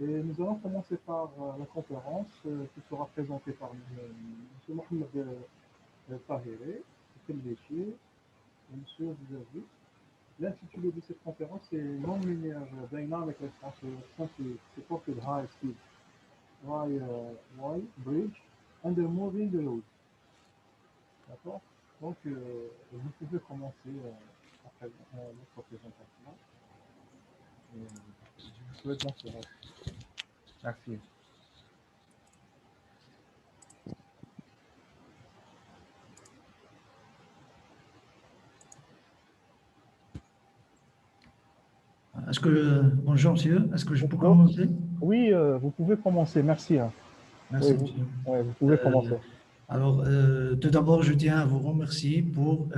Et nous allons commencer par la conférence qui sera présentée par M. Mohamed Tahiré, Kellechi et M. Zazi. L'intitulé de cette conférence est Non-linear Dynamic Response Simply Supported High Speed Y Bridge Under Moving Load. D'accord. Donc, vous pouvez commencer après notre présentation. Je vous souhaite bon courage. Merci. Bonjour monsieur, est-ce que je peux commencer? Oui, vous pouvez commencer, merci. Merci Oui, monsieur. Vous pouvez commencer. Alors, tout d'abord, je tiens à vous remercier pour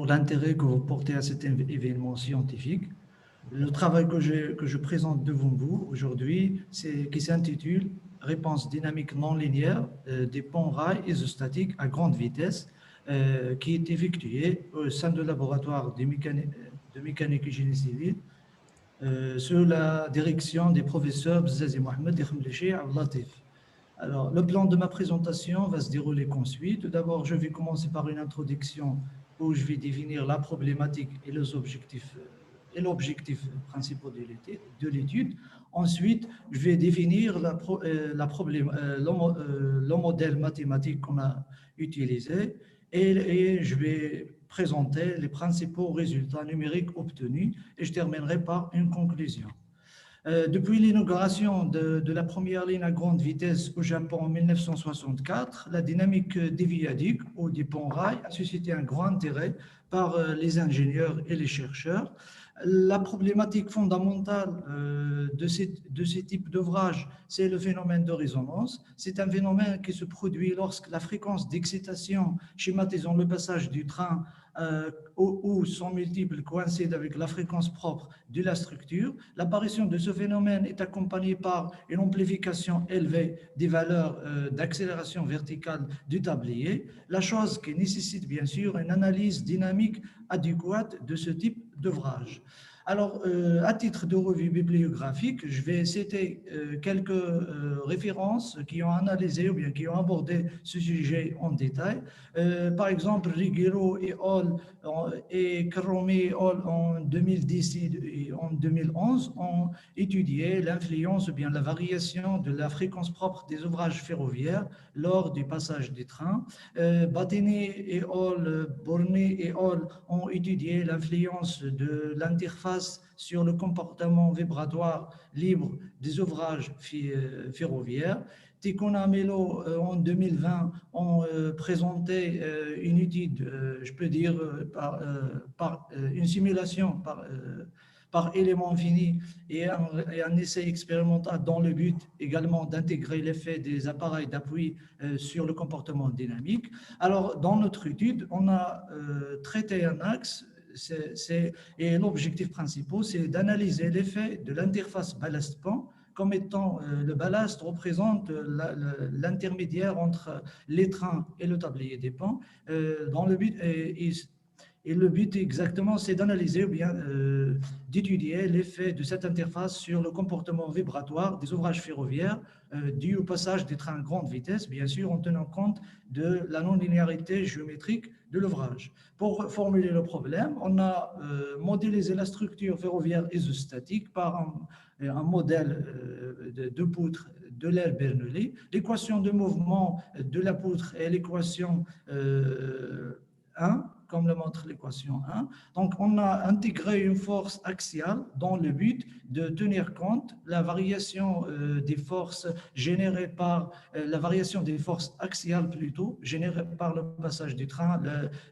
l'intérêt que vous portez à cet événement scientifique. Le travail que je présente devant vous aujourd'hui, qui s'intitule Réponse dynamique non linéaire des ponts rails isostatiques à grande vitesse, qui est effectué au sein du laboratoire de mécanique et génie civil sous la direction des professeurs Zazi Mohamed et Khmlechi Ablatif. Alors, le plan de ma présentation va se dérouler comme suit. Tout d'abord, je vais commencer par une introduction où je vais définir la problématique et les objectifs et l'objectif principal de l'étude. Ensuite, je vais définir le modèle mathématique qu'on a utilisé et je vais présenter les principaux résultats numériques obtenus et je terminerai par une conclusion. Depuis l'inauguration de la première ligne à grande vitesse au Japon en 1964, la dynamique des viaducs ou des ponts rails a suscité un grand intérêt par les ingénieurs et les chercheurs. La problématique fondamentale de ces types d'ouvrages, c'est le phénomène de résonance. C'est un phénomène qui se produit lorsque la fréquence d'excitation schématisant le passage du train où son multiple coïncide avec la fréquence propre de la structure. L'apparition de ce phénomène est accompagnée par une amplification élevée des valeurs d'accélération verticale du tablier, la chose qui nécessite bien sûr une analyse dynamique adéquate de ce type d'ouvrage. Alors, à titre de revue bibliographique, je vais citer quelques références qui ont analysé ou bien qui ont abordé ce sujet en détail. Par exemple, Righiero et Hall et Karromi et Hall en 2010 et en 2011 ont étudié l'influence ou bien la variation de la fréquence propre des ouvrages ferroviaires lors du passage des trains. Battini et Hall, Borny et Hall ont étudié l'influence de l'interface sur le comportement vibratoire libre des ouvrages ferroviaires. Ticona Melo en 2020 ont présenté une étude, je peux dire par une simulation par élément fini et un essai expérimental dans le but également d'intégrer l'effet des appareils d'appui sur le comportement dynamique. Alors, dans notre étude, on a traité un axe et l'objectif principal, c'est d'analyser l'effet de l'interface ballast-pont comme étant le ballast représente l'intermédiaire entre les trains et le tablier des ponts dans le but et le but exactement, c'est d'analyser ou bien d'étudier l'effet de cette interface sur le comportement vibratoire des ouvrages ferroviaires dû au passage des trains à grande vitesse, bien sûr en tenant compte de la non-linéarité géométrique de l'ouvrage. Pour formuler le problème, on a modélisé la structure ferroviaire isostatique par un modèle de poutre de l'aile Bernoulli. L'équation de mouvement de la poutre est l'équation 1, comme le montre l'équation 1. Donc, on a intégré une force axiale dans le but de tenir compte de la variation des forces générées par la variation des forces axiales plutôt, générées par le passage du train,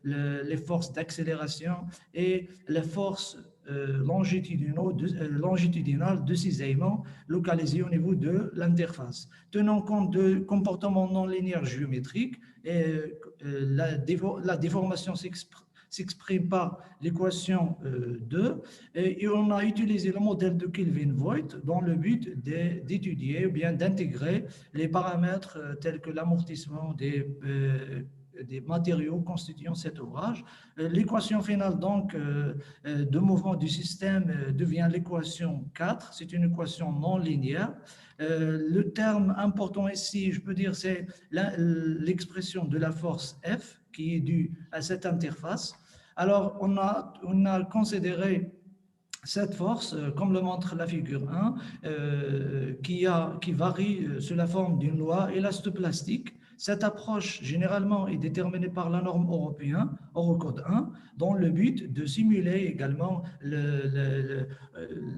les forces d'accélération et les forces longitudinales de cisaillement localisées au niveau de l'interface. Tenant compte de comportements non linéaires géométriques, la déformation s'exprime par l'équation 2 et on a utilisé le modèle de Kelvin-Voigt dans le but d'étudier ou bien d'intégrer les paramètres tels que l'amortissement des matériaux constituant cet ouvrage. L'équation finale donc de mouvement du système devient l'équation 4, c'est une équation non linéaire. Le terme important ici, je peux dire, c'est l'expression de la force F qui est due à cette interface. Alors, on a considéré cette force, comme le montre la figure 1, qui varie sous la forme d'une loi élastoplastique. Cette approche, généralement, est déterminée par la norme européenne, Eurocode 1, dans le but de simuler également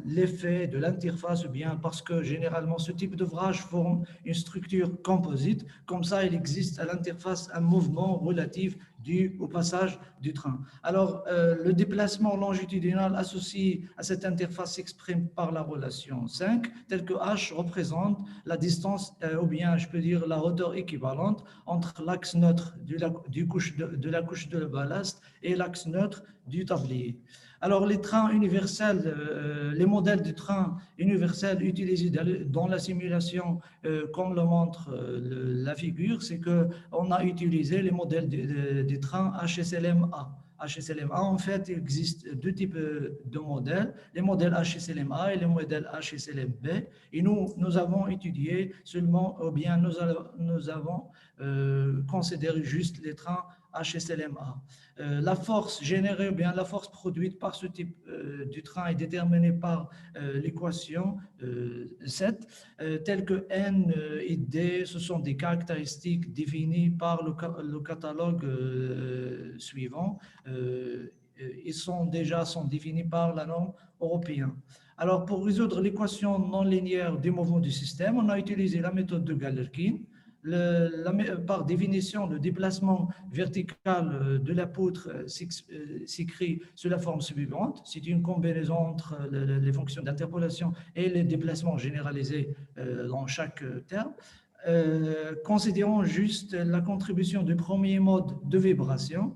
l'effet de l'interface, ou bien parce que, généralement, ce type d'ouvrage forme une structure composite. Comme ça, il existe à l'interface un mouvement relatif dû au passage du train. Alors, le déplacement longitudinal associé à cette interface s'exprime par la relation 5, telle que H représente la distance, ou bien je peux dire la hauteur équivalente entre l'axe neutre de la couche de ballast et l'axe neutre du tablier. Alors, les trains universels, les modèles de trains universels utilisés dans la simulation, comme le montre la figure, c'est qu'on a utilisé les modèles des trains HSLM-A. HSLM-A, en fait, il existe deux types de modèles, les modèles HSLM-A et les modèles HSLM-B. Et nous avons étudié seulement, ou bien nous avons considéré juste les trains HSLM-A. La force générée ou bien la force produite par ce type de train est déterminée par l'équation 7, telle que N et D, ce sont des caractéristiques définies par le catalogue suivant. Ils sont définis par la norme européenne. Alors, pour résoudre l'équation non linéaire du mouvement du système, on a utilisé la méthode de Galerkin. Par définition, le déplacement vertical de la poutre s'écrit sous la forme suivante. C'est une combinaison entre les fonctions d'interpolation et les déplacements généralisés dans chaque terme. Considérons juste la contribution du premier mode de vibration.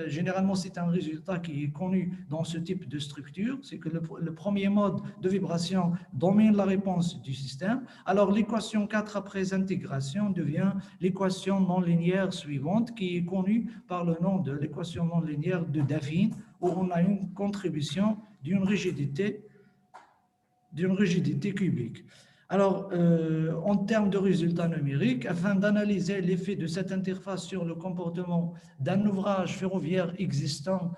Généralement, c'est un résultat qui est connu dans ce type de structure, c'est que le premier mode de vibration domine la réponse du système. Alors, l'équation 4 après intégration devient l'équation non linéaire suivante, qui est connue par le nom de l'équation non linéaire de Daphine, où on a une contribution d'une rigidité cubique. Alors, en termes de résultats numériques, afin d'analyser l'effet de cette interface sur le comportement d'un ouvrage ferroviaire existant,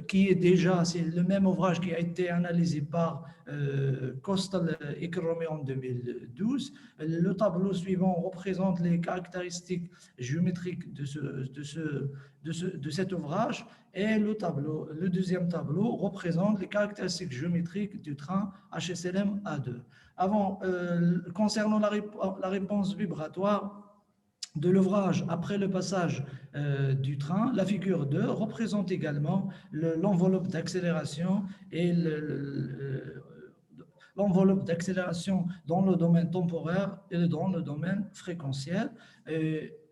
qui est déjà, c'est le même ouvrage qui a été analysé par Costal et Cromé en 2012. Le tableau suivant représente les caractéristiques géométriques de cet ouvrage, et le deuxième tableau représente les caractéristiques géométriques du train HSLM A2. Concernant la réponse vibratoire de l'ouvrage après le passage du train, la figure 2 représente également l'enveloppe d'accélération et l'enveloppe d'accélération dans le domaine temporaire et dans le domaine fréquentiel.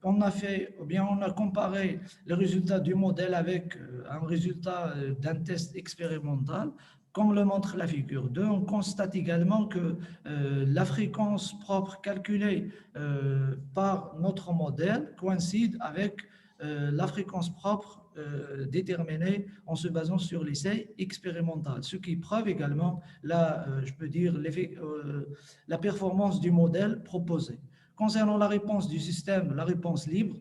On a comparé les résultats du modèle avec un résultat d'un test expérimental. Comme le montre la figure 2, on constate également que la fréquence propre calculée par notre modèle coïncide avec la fréquence propre déterminée en se basant sur l'essai expérimental, ce qui prouve également la performance du modèle proposé. Concernant la réponse du système, la réponse libre,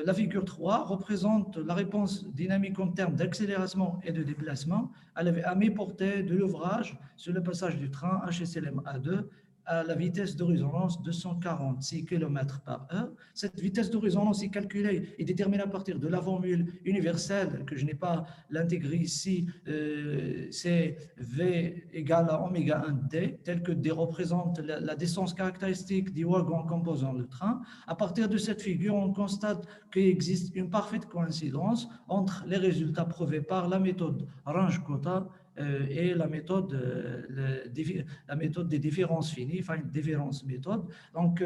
la figure 3 représente la réponse dynamique en termes d'accélération et de déplacement à mi-portée de l'ouvrage sur le passage du train HSLM A2 à la vitesse de résonance de 146 km/h. Cette vitesse de résonance est calculée et déterminée à partir de la formule universelle, que je n'ai pas l'intégrée ici, c'est V égale à oméga 1D, tel que D représente la distance caractéristique des wagons composant le train. À partir de cette figure, on constate qu'il existe une parfaite coïncidence entre les résultats prouvés par la méthode Runge-Kutta et la méthode des différences finies, enfin une différence méthode. Donc,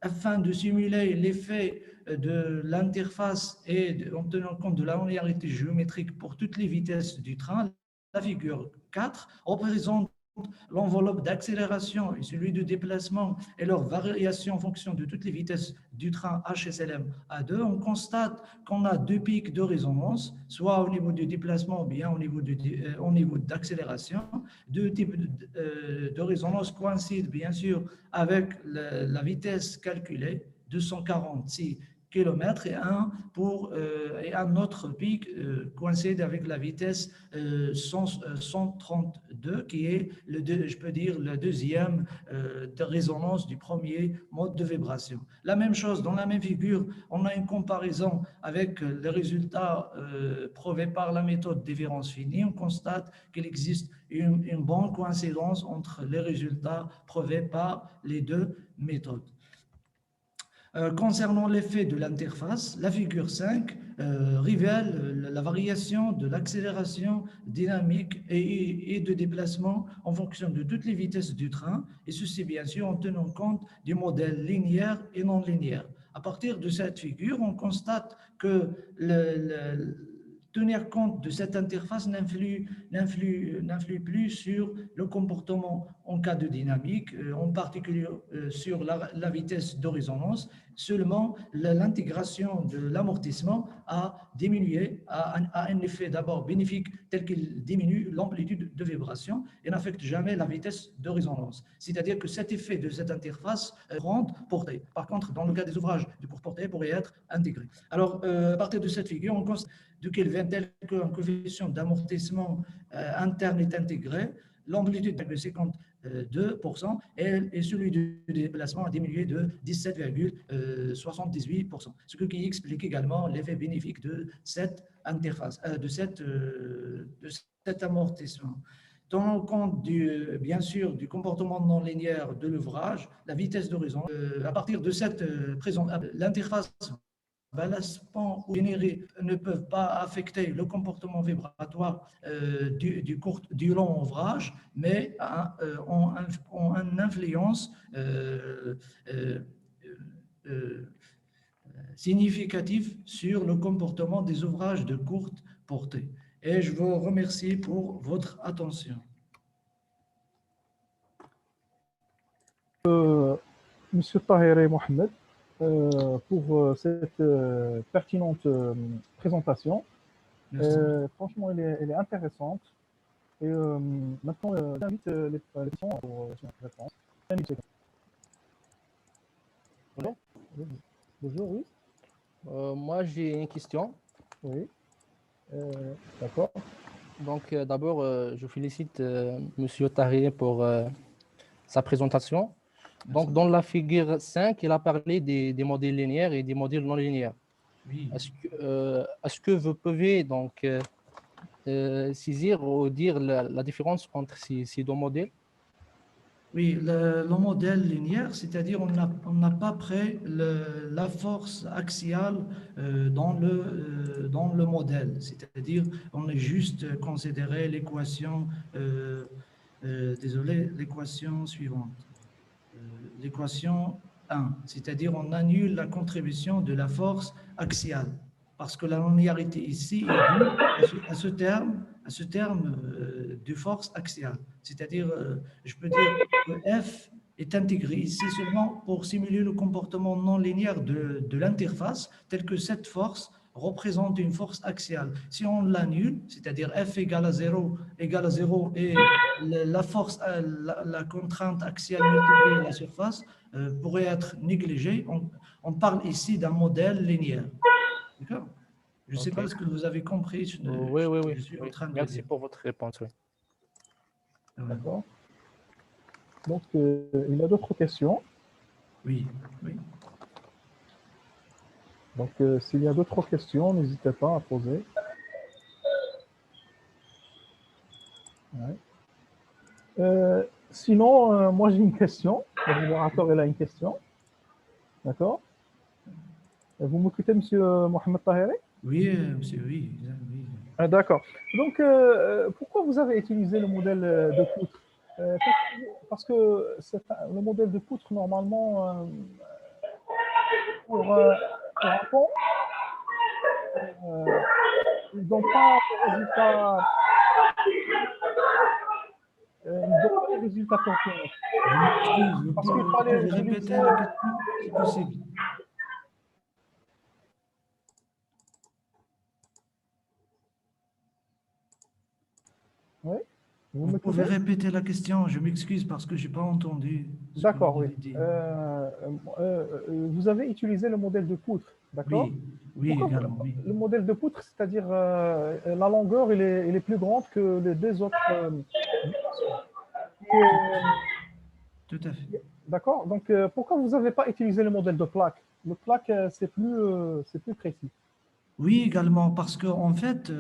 afin de simuler l'effet de l'interface et en tenant compte de la linéarité géométrique pour toutes les vitesses du train, la figure 4 représente l'enveloppe d'accélération et celui de déplacement et leur variation en fonction de toutes les vitesses du train HSLM A2, on constate qu'on a deux pics de résonance, soit au niveau du déplacement ou bien au niveau d'accélération. Deux types de résonance coïncident bien sûr avec la vitesse calculée, 246 km, et un autre pic coïncide avec la vitesse 132, qui est, je peux dire, la deuxième de résonance du premier mode de vibration. La même chose, dans la même figure, on a une comparaison avec les résultats prouvés par la méthode différence finie. On constate qu'il existe une bonne coïncidence entre les résultats prouvés par les deux méthodes. Concernant l'effet de l'interface, la figure 5 révèle la variation de l'accélération dynamique et de déplacement en fonction de toutes les vitesses du train, et ceci bien sûr en tenant compte du modèle linéaire et non linéaire. À partir de cette figure, on constate que tenir compte de cette interface n'influe plus sur le comportement en cas de dynamique, en particulier sur la vitesse de résonance. Seulement, l'intégration de l'amortissement a un effet d'abord bénéfique tel qu'il diminue l'amplitude de vibration et n'affecte jamais la vitesse de résonance. C'est-à-dire que cet effet de cette interface grande portée. Par contre, dans le cas des ouvrages de courte portée, pourrait être intégré. Alors, à partir de cette figure, on constate de Kelvin tel qu'un coefficient d'amortissement interne est intégré, l'amplitude de 52% et celui du déplacement a diminué de 17,78%. Ce qui explique également l'effet bénéfique de cette interface, de cet amortissement. Tenant compte bien sûr du comportement non linéaire de l'ouvrage, la vitesse d'horizon, à partir de cette l'interface balancement ou générés ne peuvent pas affecter le comportement vibratoire du long ouvrage, mais ont une influence significative sur le comportement des ouvrages de courte portée. Et je vous remercie pour votre attention. Monsieur Tahiré Mohamed, pour cette pertinente présentation. Franchement, elle est intéressante. Et maintenant, j'invite les questions pour réponse. Bonjour. Bonjour, oui. Moi, j'ai une question. Oui. D'accord. Donc, d'abord, je félicite Monsieur Tahiré pour sa présentation. Donc, dans la figure 5, il a parlé des modèles linéaires et des modèles non linéaires. Oui. Est-ce que vous pouvez donc saisir ou dire la différence entre ces deux modèles? Oui, le modèle linéaire, c'est-à-dire on n'a pas pris la force axiale dans le modèle, c'est-à-dire on a juste considéré l'équation, l'équation suivante, l'équation 1, c'est-à-dire on annule la contribution de la force axiale, parce que la linéarité ici est due à ce terme de force axiale, c'est-à-dire je peux dire que F est intégré ici seulement pour simuler le comportement non linéaire de l'interface, tel que cette force représente une force axiale. Si on l'annule, c'est-à-dire F égale à 0 et la force, la contrainte axiale multipliée à la surface pourrait être négligée, on parle ici d'un modèle linéaire. D'accord? Je ne sais pas ce que vous avez compris. Oui. Je suis en train de Merci dire. pour votre réponse. Oui. D'accord. Donc, il y a d'autres questions. Oui. Donc, s'il y a d'autres questions, n'hésitez pas à poser. Ouais. Sinon, moi j'ai une question. Le modérateur, il a une question. D'accord. Vous m'écoutez, monsieur Mohamed Tahiré? Oui, monsieur, oui. D'accord. Donc, pourquoi vous avez utilisé le modèle de poutre? Parce que le modèle de poutre, normalement, pour un pont, ils n'ont pas de résultat. Ils donnent les résultats confirmés. Je m'excuse, Parce qu'il vous fallait pouvez répéter utiliser. la question, si possible. Oui, vous Vous pouvez m'écoutez? répéter la question, je m'excuse parce que je n'ai pas entendu ce que D'accord, vous oui. avez dit. Vous avez utilisé le modèle de poutre, d'accord? Oui, oui, Pourquoi également, oui. le modèle de poutre, c'est-à-dire la longueur, elle est plus grande que les deux autres. Qui Tout à fait. d'accord? Donc, pourquoi vous n'avez pas utilisé le modèle de plaque? Le plaque, c'est plus précis. Oui, également, parce qu'en fait,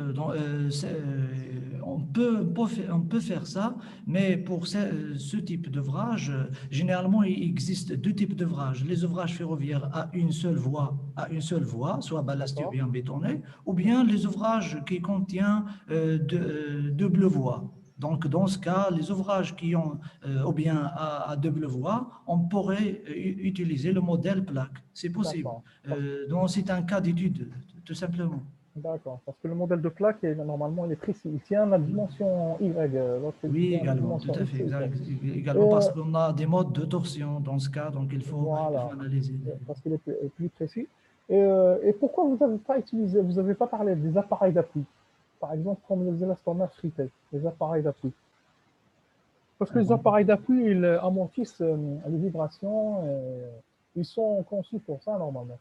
on peut faire ça, mais pour ce type d'ouvrage, généralement, il existe deux types d'ouvrages. Les ouvrages ferroviaires à une seule voie, soit ballastiques ou D'accord? bien bétonnés, ou bien les ouvrages qui contiennent double voie. Donc, dans ce cas, les ouvrages qui ont, ou bien à double voie, on pourrait utiliser le modèle plaque. C'est possible. D'accord. Donc, c'est un cas d'étude, tout simplement. D'accord. Parce que le modèle de plaque, normalement, il est précis. Il tient la dimension Y, l'autre, il Oui, tient la également, tout dimension à X fait, et Y. également parce Et, qu'on a des modes de torsion dans ce cas, donc il faut voilà, analyser. parce qu'il est plus précis. Et pourquoi vous n'avez pas utilisé, vous n'avez pas parlé des appareils d'appui? Par exemple, comme les élastomères frités, les appareils d'appui. Parce que les Donc, appareils d'appui, ils amortissent les vibrations, et ils sont conçus pour ça normalement.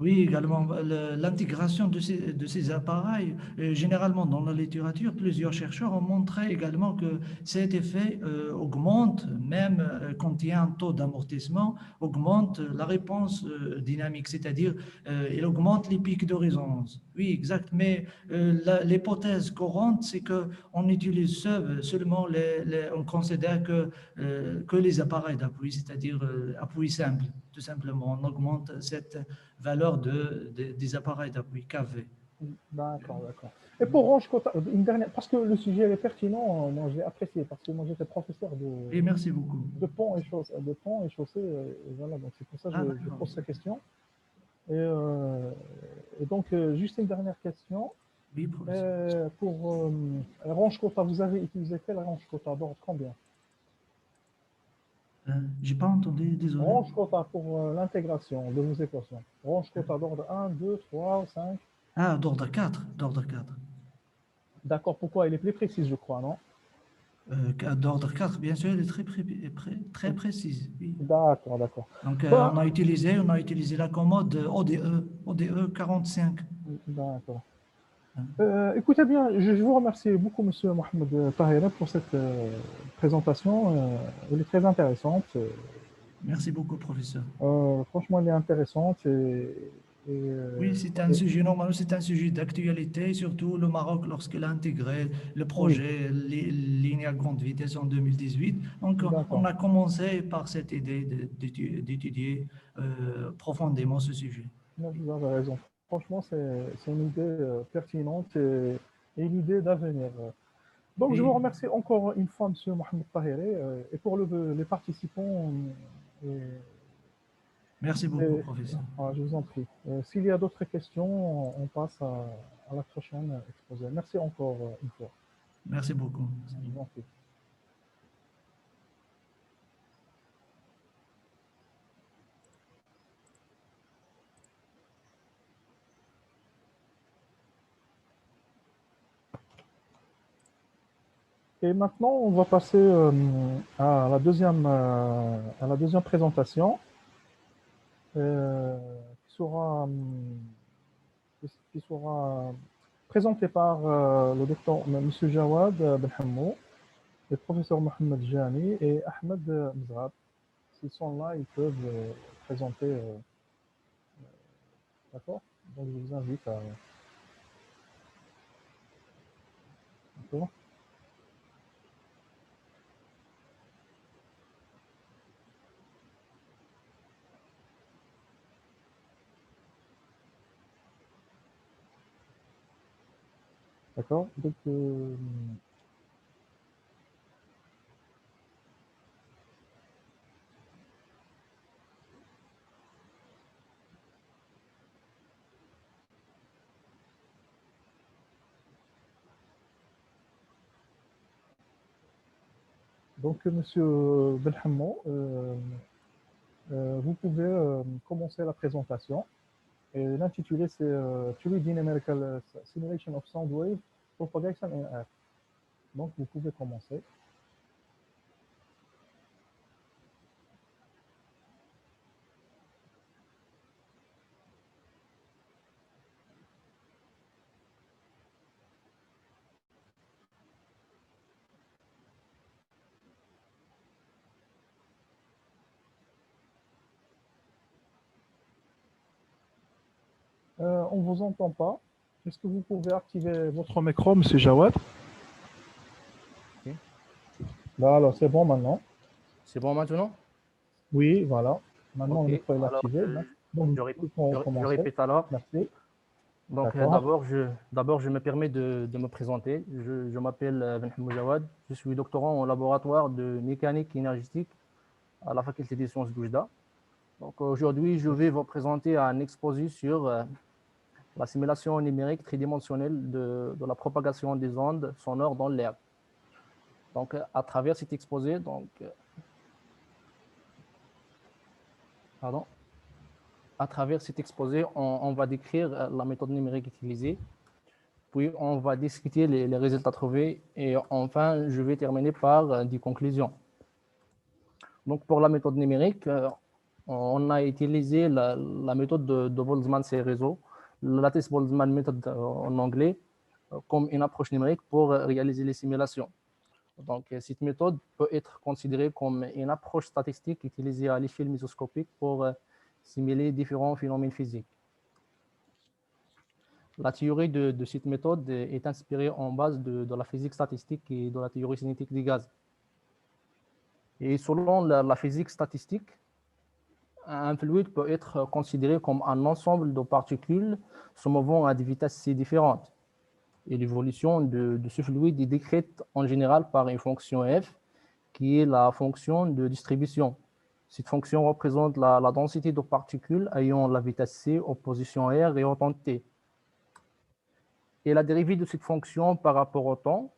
oui, également, l'intégration de ces appareils, généralement dans la littérature, plusieurs chercheurs ont montré également que cet effet augmente, même quand il y a un taux d'amortissement, augmente la réponse dynamique, c'est-à-dire il augmente les pics de résonance. Oui, exact, mais l'hypothèse courante, c'est qu'on utilise seulement on considère que les appareils d'appui, c'est-à-dire appui simple, tout simplement, on augmente cette valeur des appareils d'appui KV. D'accord, d'accord. Et pour Range Quota, une dernière, parce que le sujet est pertinent, moi j'ai apprécié, parce que moi j'étais professeur Et merci beaucoup. de pont et chaussée, et voilà, donc c'est pour ça que Ah, je d'accord. pose cette question. Et donc, juste une dernière question. Oui, professeur. Pour Range Quota, vous avez utilisé quel Range Quota d'ordre combien? J'ai pas entendu, désolé. Range Quota pour l'intégration de vos équations. Range Quota d'ordre 1, 2, 3, 5. Ah, d'ordre 4, d'ordre 4. D'accord, pourquoi? Il est plus précis, je crois, non? D'ordre 4, bien sûr, elle est très précise. Oui. D'accord, d'accord. Donc, Bah, on a utilisé la commode ODE 45. d'accord. Hein. Écoutez bien, je vous remercie beaucoup, Monsieur Mohamed Tahira, pour cette présentation. Elle est très intéressante. Merci beaucoup, professeur. Franchement, elle est intéressante. Oui, c'est un Et- sujet, normalement, c'est un sujet d'actualité, surtout le Maroc lorsqu'il a intégré le oui, projet Ligne à grande vitesse en 2018. Donc, on d'accord. a commencé par cette idée d'étudier profondément ce sujet. Non, vous avez raison. Franchement, c'est une idée pertinente et une idée d'avenir. Donc, je vous Oui, remercie encore une fois, Monsieur Mohamed Tahiri, et pour les participants. merci beaucoup, Et- professeur. je vous en prie. S'il y a d'autres questions, on passe à la prochaine exposé. Merci encore une fois. Merci beaucoup. Je vous en prie. Et maintenant, on va passer à la deuxième présentation, qui sera, qui sera présentée par le docteur Monsieur Jawad Benhamou, le professeur Mohamed Jani et Ahmed Mzrab. S'ils sont là, ils peuvent présenter. D'accord? Donc, je vous invite à. D'accord. D'accord. Donc, Donc, Monsieur Belhammo, vous pouvez commencer la présentation. Et l'intitulé, c'est 3D Numerical Simulation of Sound Wave Propagation in Air. Donc, vous pouvez commencer. On ne vous entend pas. Est-ce que vous pouvez activer votre micro, Monsieur Jawad? Ok. Là, alors, c'est bon maintenant. C'est bon maintenant? Oui, voilà. Maintenant, Ok. le micro est Alors, activé. Donc, je on je commencer. répète alors. Merci. Donc, D'accord. d'abord, je me permets de me présenter. Je m'appelle Benhamou Jawad. Je suis doctorant en laboratoire de mécanique énergétique à la faculté des sciences d'Oujda. Donc, aujourd'hui, je vais vous présenter un exposé sur la simulation numérique tridimensionnelle de la propagation des ondes sonores dans l'air. Donc, à travers cet exposé, à travers cet exposé, on va décrire la méthode numérique utilisée, puis on va discuter les résultats trouvés et enfin, je vais terminer par des conclusions. Donc, pour la méthode numérique, on a utilisé la méthode de Boltzmann-Cerezo, la Lattice-Boltzmann méthode en anglais, comme une approche numérique pour réaliser les simulations. Donc, cette méthode peut être considérée comme une approche statistique utilisée à l'échelle mésoscopique pour simuler différents phénomènes physiques. La théorie de cette méthode est inspirée en base de la physique statistique et de la théorie cinétique des gaz. Et selon la physique statistique, un fluide peut être considéré comme un ensemble de particules se mouvant à des vitesses si différentes. Et l'évolution de ce fluide est décrite en général par une fonction f, qui est la fonction de distribution. Cette fonction représente la densité de particules ayant la vitesse c, opposition r et autant t. Et la dérivée de cette fonction par rapport au temps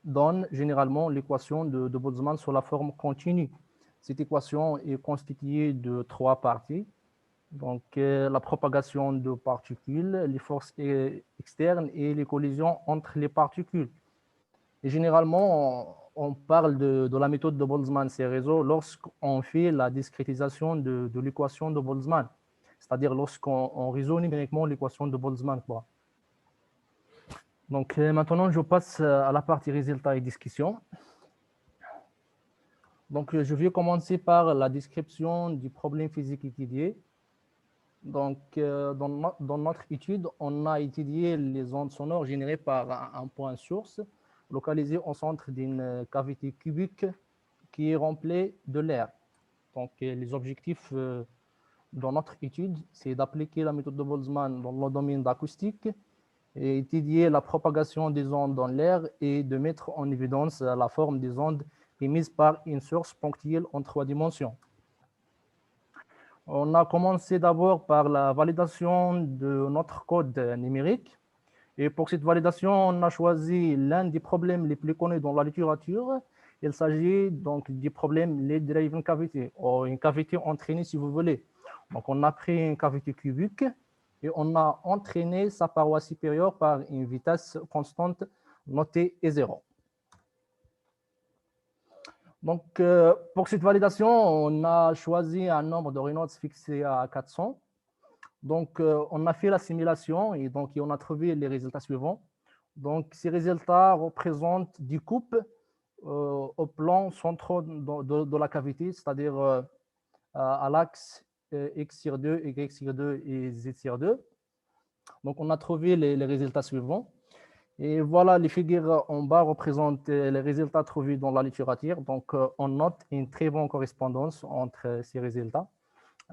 donne généralement l'équation de Boltzmann sous la forme continue. Cette équation est constituée de 3 parties. Donc, la propagation de particules, les forces externes et les collisions entre les particules. Et généralement, on parle de la méthode de Boltzmann-Cerezo lorsqu'on fait la discrétisation de l'équation de Boltzmann, c'est-à-dire lorsqu'on résout numériquement l'équation de Boltzmann. Donc, maintenant, je passe à la partie résultats et discussion. Donc, je vais commencer par la description du problème physique étudié. Donc, dans notre étude, on a étudié les ondes sonores générées par un point source localisé au centre d'une cavité cubique qui est remplie de l'air. Donc, les objectifs dans notre étude, c'est d'appliquer la méthode de Boltzmann dans le domaine d'acoustique et étudier la propagation des ondes dans l'air et de mettre en évidence la forme des ondes émises par une source ponctuelle en 3 dimensions. On a commencé d'abord par la validation de notre code numérique. Et pour cette validation, on a choisi l'un des problèmes les plus connus dans la littérature. Il s'agit donc du problème lead driven cavity, ou une cavité entraînée si vous voulez. Donc on a pris une cavité cubique et on a entraîné sa paroi supérieure par une vitesse constante notée E0. Donc, pour cette validation, on a choisi un nombre de Reynolds fixé à 400. Donc, on a fait la simulation et donc on a trouvé les résultats suivants. Donc, ces résultats représentent des coupes au plan central de la cavité, c'est-à-dire à l'axe X sur 2, Y sur 2 et Z sur 2. Donc, on a trouvé les résultats suivants. Et voilà, les figures en bas représentent les résultats trouvés dans la littérature. Donc, on note une très bonne correspondance entre ces résultats.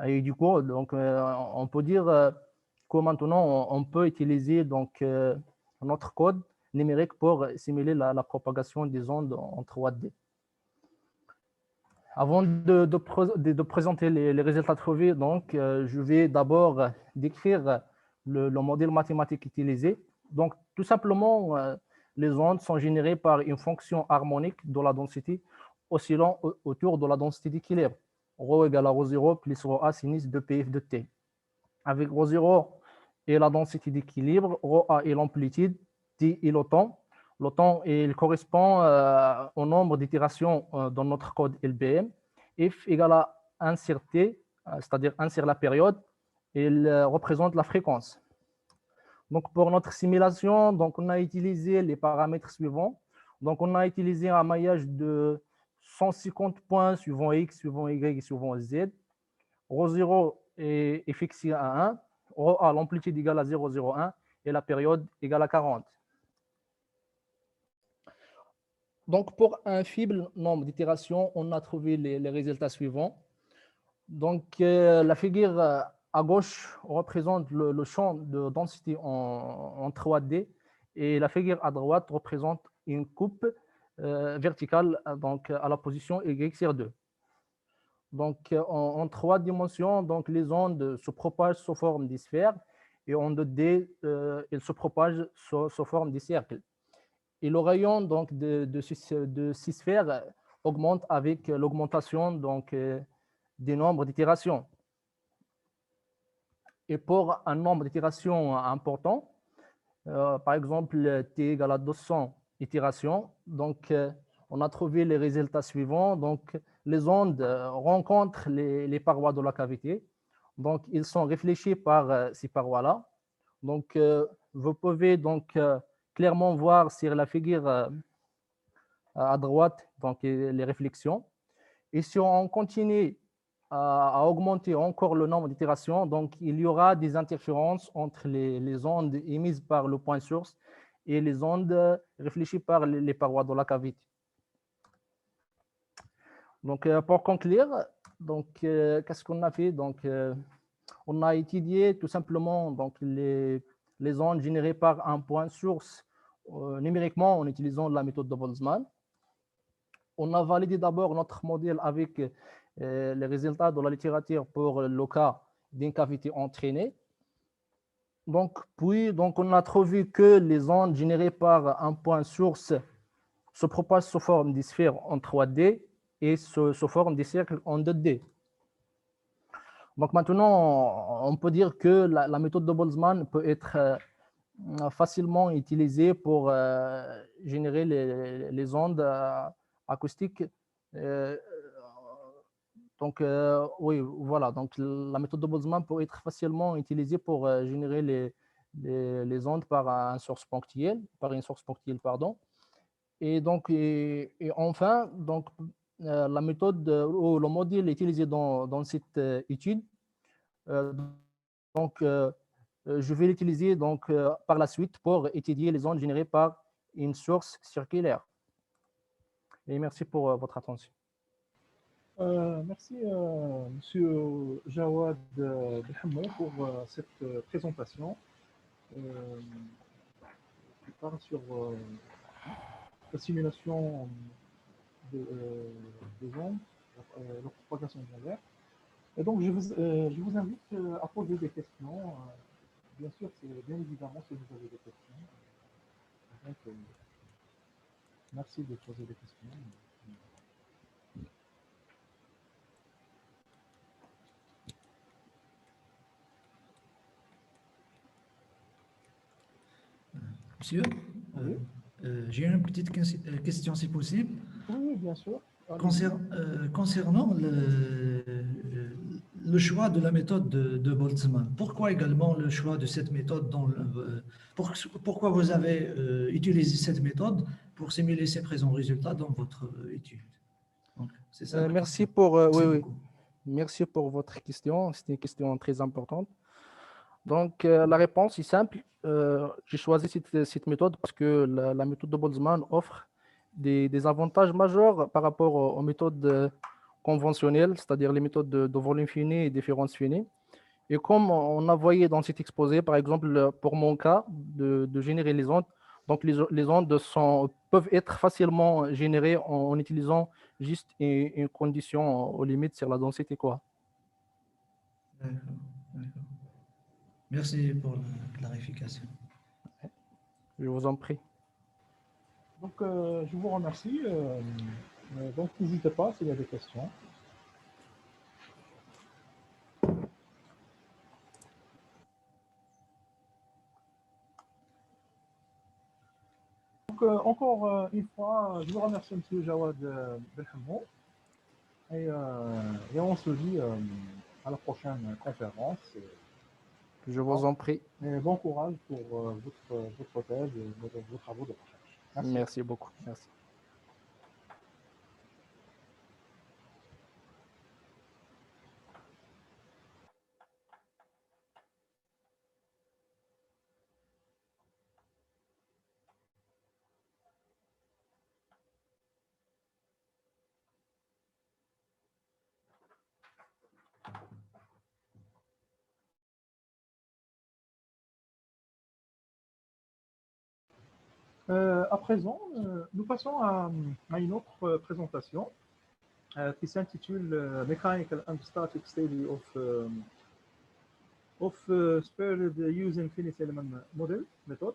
Et du coup, donc, on peut dire que maintenant, on peut utiliser donc, notre code numérique pour simuler la propagation des ondes en 3D. Avant de présenter les résultats trouvés, donc, je vais d'abord décrire le modèle mathématique utilisé. Donc, tout simplement, les ondes sont générées par une fonction harmonique de la densité oscillant autour de la densité d'équilibre. Rho égale à Rho0 plus Rho sinus de PF de T. Avec Rho0 et la densité d'équilibre, Rho est l'amplitude, T est le temps. Le temps il correspond au nombre d'itérations dans notre code LBM. F égale à 1 sur T, c'est-à-dire 1 sur la période, il représente la fréquence. Donc, pour notre simulation, donc, on a utilisé les paramètres suivants. Donc, on a utilisé un maillage de 150 points suivant X, suivant Y et suivant Z. Rho0 est fixé à 1. Rho A, l'amplitude égale à 0,01 et la période égale à 40. Donc, pour un faible nombre d'itérations, on a trouvé les résultats suivants. Donc, la figure à gauche représente le champ de densité en 3D et la figure à droite représente une coupe verticale donc, à la position Y sur 2. Donc, en 3 dimensions, donc, les ondes se propagent sous forme de sphères et en 2D, elles se propagent sous forme de cercles. Et le rayon donc, de ces sphères augmente avec l'augmentation donc, des nombres d'itérations. Et pour un nombre d'itérations important, par exemple t égale à 200 itérations, donc on a trouvé les résultats suivants. Donc les ondes rencontrent les parois de la cavité, donc ils sont réfléchis par ces parois-là. Donc vous pouvez donc clairement voir sur la figure à droite donc les réflexions. Et si on continue à augmenter encore le nombre d'itérations, donc il y aura des interférences entre les ondes émises par le point source et les ondes réfléchies par les parois de la cavité. Donc, pour conclure, qu'est-ce qu'on a fait? Donc, on a étudié tout simplement donc, les ondes générées par un point source numériquement en utilisant la méthode de Boltzmann. On a validé d'abord notre modèle avec les résultats de la littérature pour le cas d'une cavité entraînée. Donc, puis, on a trouvé que les ondes générées par un point source se propagent sous forme de sphères en 3D et sous forme de cercles en 2D. Donc, maintenant, on peut dire que la méthode de Boltzmann peut être facilement utilisée pour générer les ondes acoustiques. Donc, oui, voilà. Donc, la méthode de Boltzmann peut être facilement utilisée pour générer les ondes par une source ponctuelle, pardon. Et donc, et enfin, donc, la méthode ou le modèle utilisé dans cette étude, donc, je vais l'utiliser donc par la suite pour étudier les ondes générées par une source circulaire. Et merci pour votre attention. Merci, Monsieur Jawad Belhamou, pour cette présentation qui part sur la simulation des ondes, leur propagation dans l'air. Et donc, je vous invite à poser des questions. Bien sûr, bien évidemment, si vous avez des questions. Donc, merci de poser des questions. Monsieur, Oui. J'ai une petite question, si possible. Oui, bien sûr. Concernant le choix de la méthode de Boltzmann, pourquoi également le choix de cette méthode pourquoi vous avez utilisé cette méthode pour simuler ces présents résultats dans votre étude? Donc, c'est ça. Merci pour votre question. C'est une question très importante. Donc, la réponse est simple. J'ai choisi cette méthode parce que la méthode de Boltzmann offre des avantages majeurs par rapport aux méthodes conventionnelles, c'est-à-dire les méthodes de volume fini et différence finie. Et comme on a voyé dans cet exposé, par exemple, pour mon cas de générer les ondes, donc les ondes peuvent être facilement générées en utilisant juste une condition aux limites sur la densité, quoi. D'accord. Merci pour la clarification. Je vous en prie. Donc, je vous remercie. Donc, n'hésitez pas s'il y a des questions. Donc, encore une fois, je vous remercie, M. Jawad Belhamou. Et on se dit à la prochaine conférence. Je vous en prie. Et bon courage pour votre thèse et vos travaux de recherche. Merci. Merci beaucoup. Merci. À présent, nous passons à une autre présentation qui s'intitule Mechanical and Static Study of Spared Using Finite Element Model Method,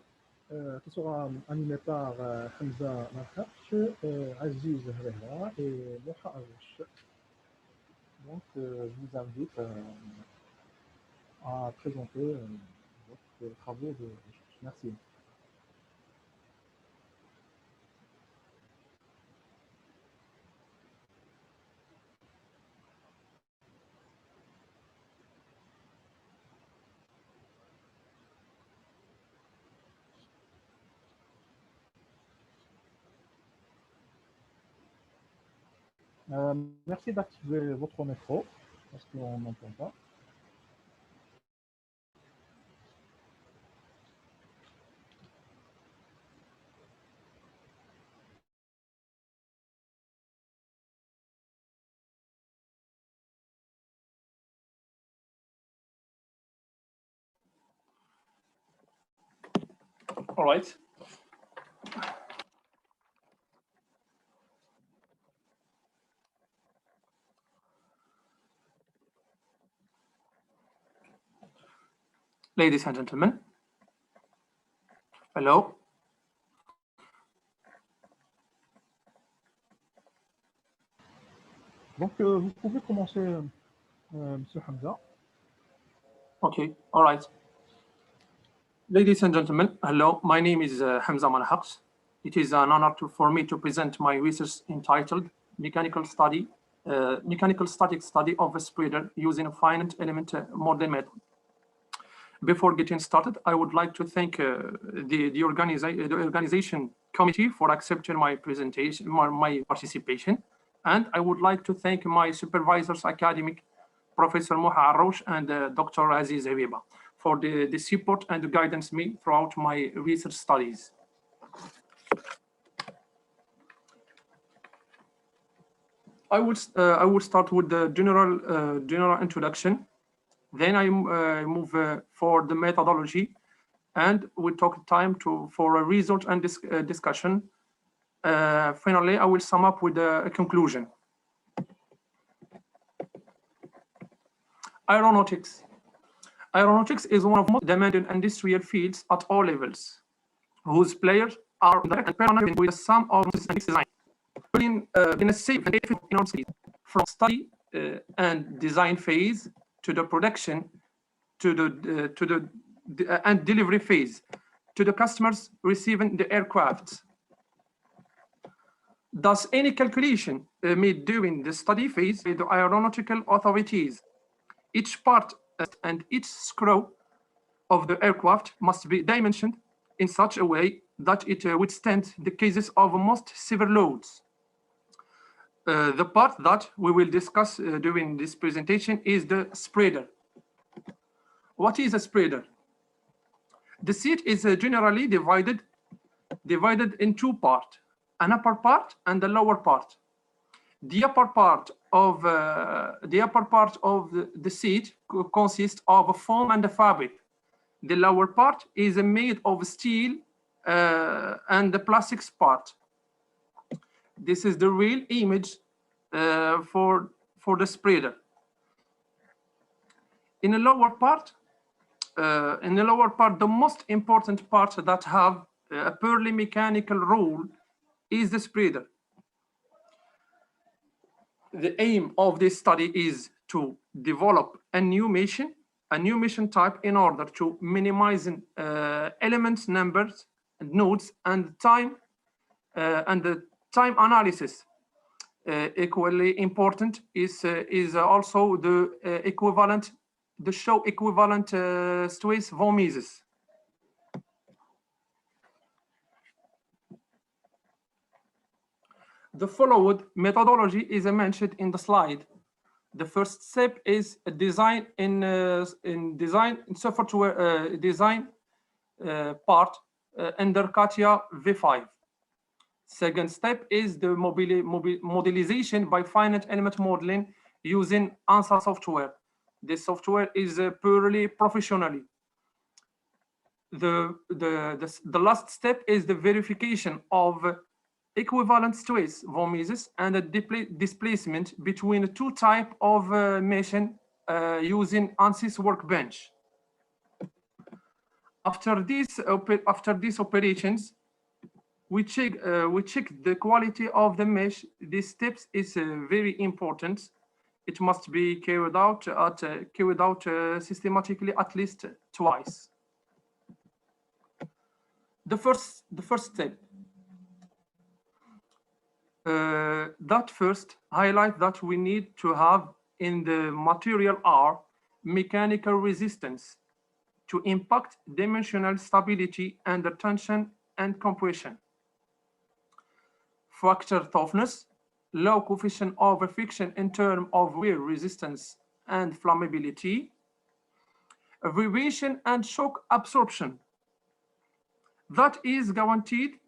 qui sera animée par Hamza Marhach, Aziz Hreha et Moha Arouche. Donc, je vous invite à présenter votre travaux de recherche. Merci. Merci d'activer votre micro, parce qu'on n'entend pas. All right. Ladies and gentlemen, hello. Donc, vous pouvez commencer, Monsieur Hamza. Okay, all right. Ladies and gentlemen, hello. My name is Hamza Malhaqs. It is an honor for me to present my research entitled Mechanical Static Study of a Spreader using a Finite Element Model Method. Before getting started, I would like to thank the organization committee for accepting my presentation, my participation. And I would like to thank my supervisors, academic, Professor Moha Arouche and Dr. Aziz Habiba, for the support and guidance me throughout my research studies. I would start with the general introduction. Then I move for the methodology, and we talk time for a result and discussion. Finally, I will sum up with a conclusion. Aeronautics. Aeronautics is one of the most demanding industrial fields at all levels, whose players are direct and permanent with some of design. In a safe and efficient from study and design phase to the production, to the and delivery phase, to the customers receiving the aircraft. Thus, any calculation made during the study phase by the aeronautical authorities, each part and each screw of the aircraft must be dimensioned in such a way that it withstands the cases of most severe loads. The part that we will discuss during this presentation is the spreader. What is a spreader? The seat is generally divided in two parts, an upper part and a lower part. The upper part of the seat consists of a foam and a fabric. The lower part is made of steel and the plastics part. This is the real image for the spreader. In the lower part, the most important part that have a purely mechanical role is the spreader. the aim of this study is to develop a new mission type in order to minimize element numbers and nodes and time and the time analysis. Equally important is also the equivalent, the show equivalent Stuys von Mises. The followed methodology is mentioned in the slide. The first step is a design in software design part under CATIA V5. Second step is the modelization by finite element modeling using ANSA software. This software is purely professionally. The last step is the verification of equivalent Stuys von Mises and a displacement between the two types of mission using ANSYS workbench. After these operations, we check the quality of the mesh. This step is very important. It must be carried out systematically at least twice. The first step. That first highlight that we need to have in the material R mechanical resistance to impact dimensional stability under tension and compression. Fracture toughness, low coefficient of friction in terms of wear resistance and flammability, vibration and shock absorption. That is guaranteed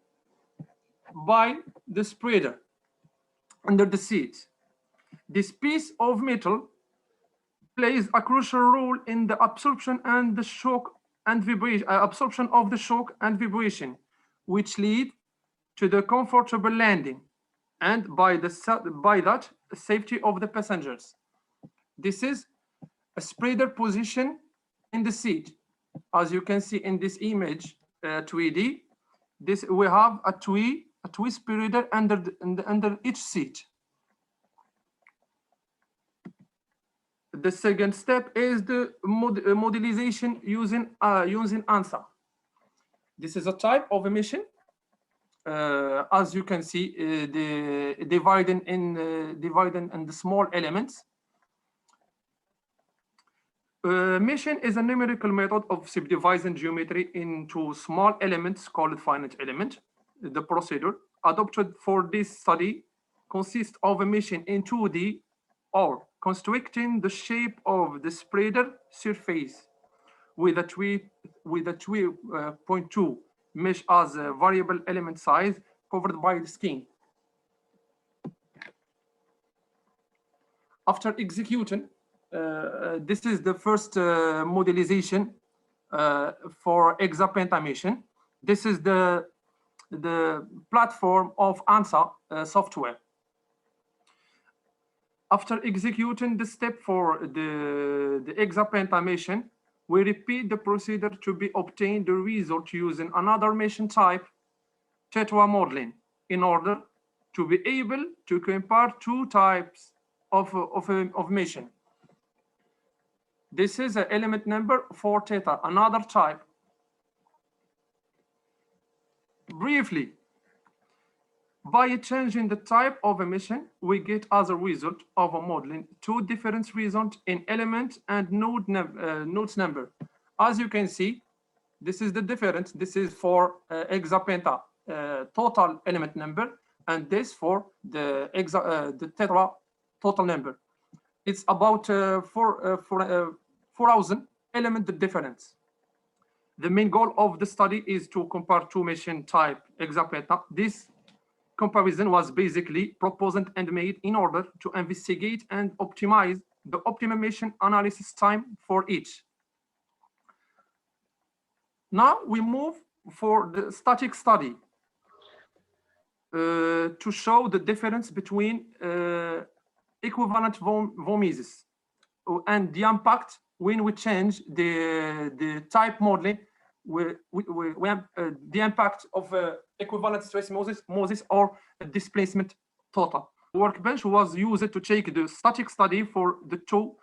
by the spreader under the seat. This piece of metal plays a crucial role in the absorption and the shock and vibration, absorption of the shock and vibration, which lead to the comfortable landing and by that safety of the passengers. This is a spreader position in the seat. As you can see in this image 3D, we have a twist spreader under each seat. The second step is the modelization using ANSA. This is a type of emission. As you can see, dividing in the small elements. Mission is a numerical method of subdividing geometry into small elements called finite element. The procedure adopted for this study consists of a mission in 2D or constructing the shape of the spreader surface with a 3.2 mesh as a variable element size covered by the skin. After executing, this is the first modelization for hexapenta mission. This is the platform of ANSA software. After executing the step for the hexapenta mission, we repeat the procedure to be obtained the result using another mission type, tetra modeling, in order to be able to compare two types of mission. This is an element number for theta, another type. Briefly, by changing the type of emission, we get as a result of a modeling two different results in element and nodes number. As you can see, this is the difference. This is for hexapenta total element number, and this for the tetra total number. It's about 4,000 element difference. The main goal of the study is to compare two mission type hexapenta. This comparison was basically proposed and made in order to investigate and optimize the optimum mission analysis time for each. Now we move for the static study to show the difference between equivalent von Mises and the impact when we change the type modeling. We have the impact of equivalent stress Moses or displacement total. workbench was used to take the static study for the two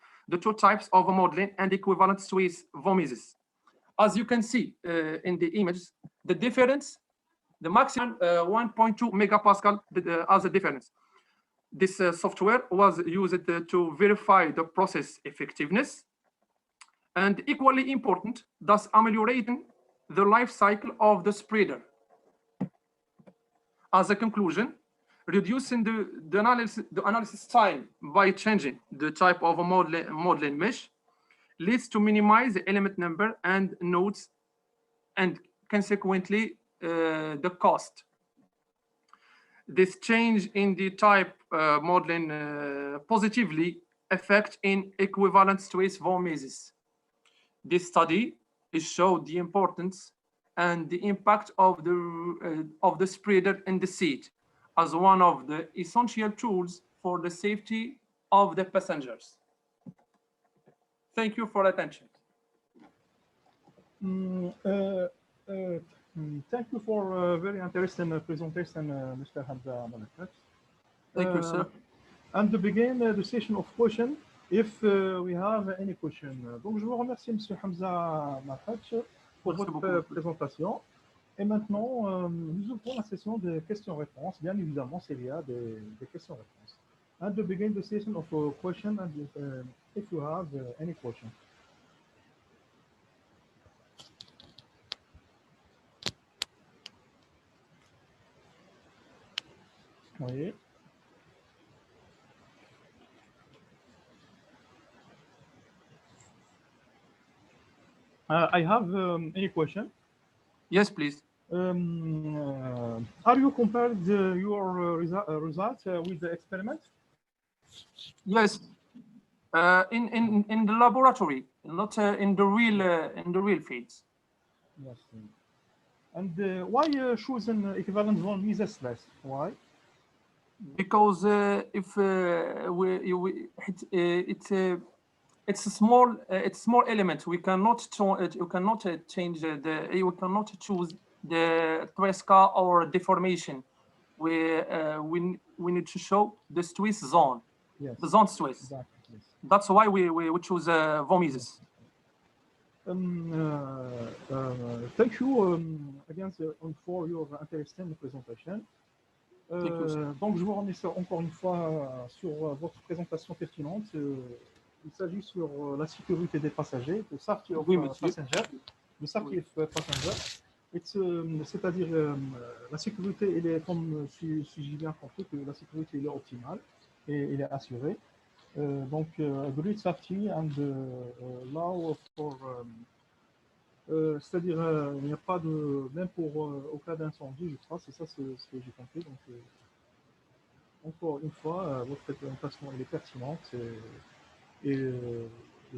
types of modeling and equivalent Swiss vomises. As you can see in the image, the difference, the maximum 1.2 megapascal as a difference. This software was used to verify the process effectiveness, and equally important, thus ameliorating the life cycle of the spreader. As a conclusion, reducing the analysis time by changing the type of a modeling mesh leads to minimize the element number and nodes, and consequently the cost. This change in the type modeling positively affect in equivalent Swiss vomises. This study showed the importance and the impact of the spreader in the seat as one of the essential tools for the safety of the passengers. Thank you for attention. Thank you for a very interesting presentation, Mr. Hamza Malafat. Thank you, sir. And to begin the session of question, if we have any question. Donc, je vous remercie, Monsieur Hamza Malafat, pour votre présentation. Et maintenant, nous ouvrons la session de questions-réponses, bien évidemment, s'il y a des questions-réponses. And to begin the session of question, and if you have any question. Oui. I have any question? Yes, please. Are you compared your results with the experiment? Yes, in the laboratory, not in the real fields. Yes. And why choosing equivalent von Mises less? Why? Because it's a small element. We cannot change we cannot choose the Tresca or deformation. We need to show the Swiss zone. Yes. The zone Swiss. Exactly. Yes. That's why we choose von Mises. Thank you again for your interesting presentation. Donc, je vous remercie encore une fois sur votre présentation pertinente. Il s'agit sur la sécurité des passagers, de safety of passengers, de safety of passengers. C'est-à-dire la sécurité, elle est, comme si j'ai bien compris, que la sécurité elle est optimale et elle est assurée. Donc, great safety and law for c'est-à-dire il n'y a pas de, même pour au cas d'incendie, je crois, c'est ça ce que j'ai compris. Donc, encore une fois, votre présentation elle est pertinente et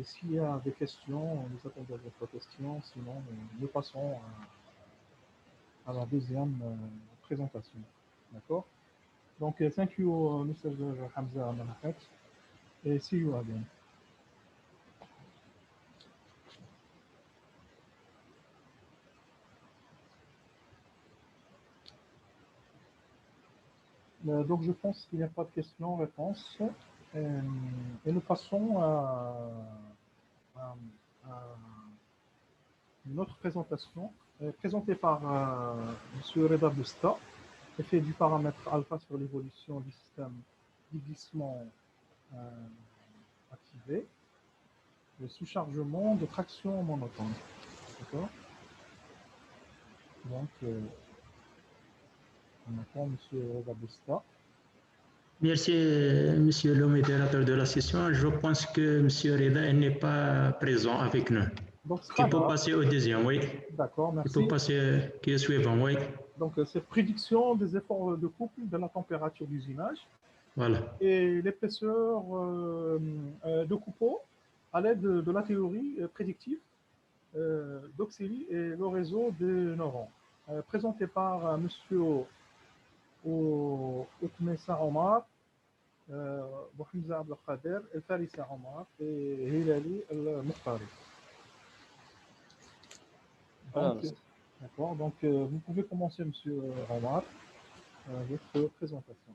s'il y a des questions, nous attendons votre question. Sinon, nous passons à la deuxième présentation. D'accord? Donc, thank you, Mr. Hamza Malafat, et see you again. Donc, je pense qu'il n'y a pas de questions-réponses. Et nous passons à une autre présentation présentée par M. Reda Busta, effet du paramètre alpha sur l'évolution du système d'glissement activé, le sous-chargement de traction monotone. D'accord? Donc, on attend M. Reda Busta. Merci, monsieur le modérateur de la session. Je pense que monsieur Reda n'est pas présent avec nous. Donc, il faut passer au deuxième, oui. D'accord, merci. Il faut passer qui est suivant, oui. Donc, c'est prédiction des efforts de couple de la température d'usinage. Voilà. Et l'épaisseur de coupeau à l'aide de la théorie prédictive d'Oxely et le réseau des neurones. Présenté par monsieur Oukmessa Omar, Bouhamza Abdelkader, El Farissa Omar et Hilali El Moukhari. D'accord, donc vous pouvez commencer, monsieur Omar, votre présentation.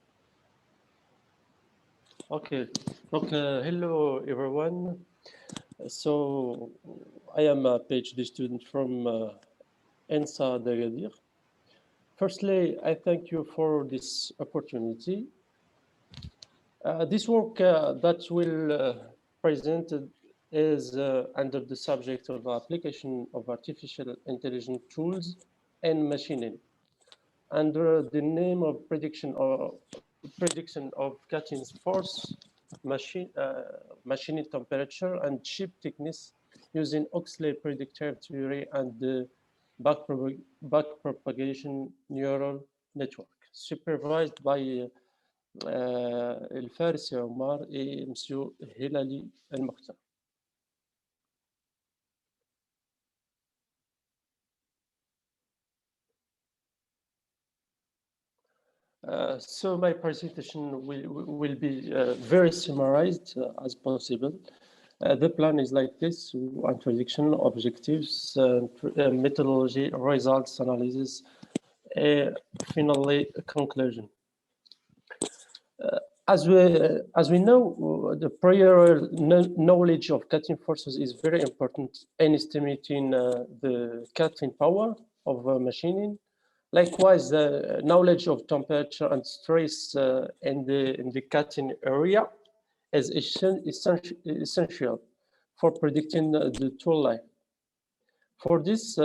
Okay. Okay. Hello, everyone. So I am a PhD student from ENSA d'Agadir. Firstly, I thank you for this opportunity. This work that will presented is under the subject of application of artificial intelligence tools and machining, under the name of prediction of cutting force, machining temperature, and chip thickness using Oxley predictor theory and the backpropagation neural network, supervised by الفارسي عمار et Monsieur Hilali Al-Mukhtar. So my presentation will be very summarized as possible. The plan is like this: introduction, objectives, methodology, results, analysis, and finally a conclusion. As we know, the prior knowledge of cutting forces is very important in estimating the cutting power of machining. Likewise, the knowledge of temperature and stress in the cutting area is essential for predicting the tool life. For this,